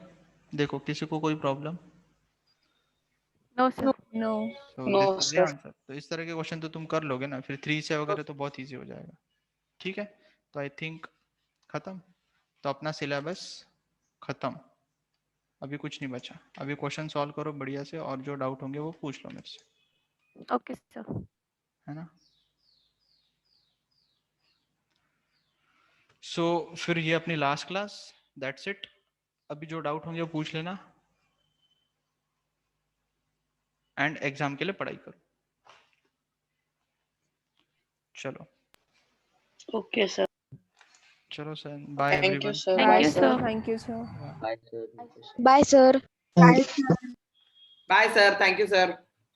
देखो किसी को कोई problem? No, sir. No. No, sir. Answer. तो इस तरह के क्वेश्चन तो तुम कर लोगे ना, फिर 3 से वगैरह तो बहुत इजी हो जाएगा। ठीक है, तो आई थिंक खत्म। तो अपना सिलेबस खत्म, अभी कुछ नहीं बचा। अभी क्वेश्चन सॉल्व करो बढ़िया से, और जो डाउट होंगे वो पूछ लो मेरे से, Okay, sir. है ना। सो फिर ये अपनी लास्ट क्लास, दैट्स इट। अभी जो डाउट होंगे वो पूछ लेना, एंड एग्जाम के लिए पढ़ाई करो। चलो Okay, sir. चलो sir, bye Thank you, everyone. sir. Thank Bye, you, sir. sir. Thank you, sir. Bye, sir. Thank you, sir. Bye, sir. Bye, sir. Bye, sir. Thank you, sir.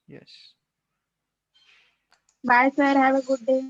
Yes. Bye, sir. Have a good day.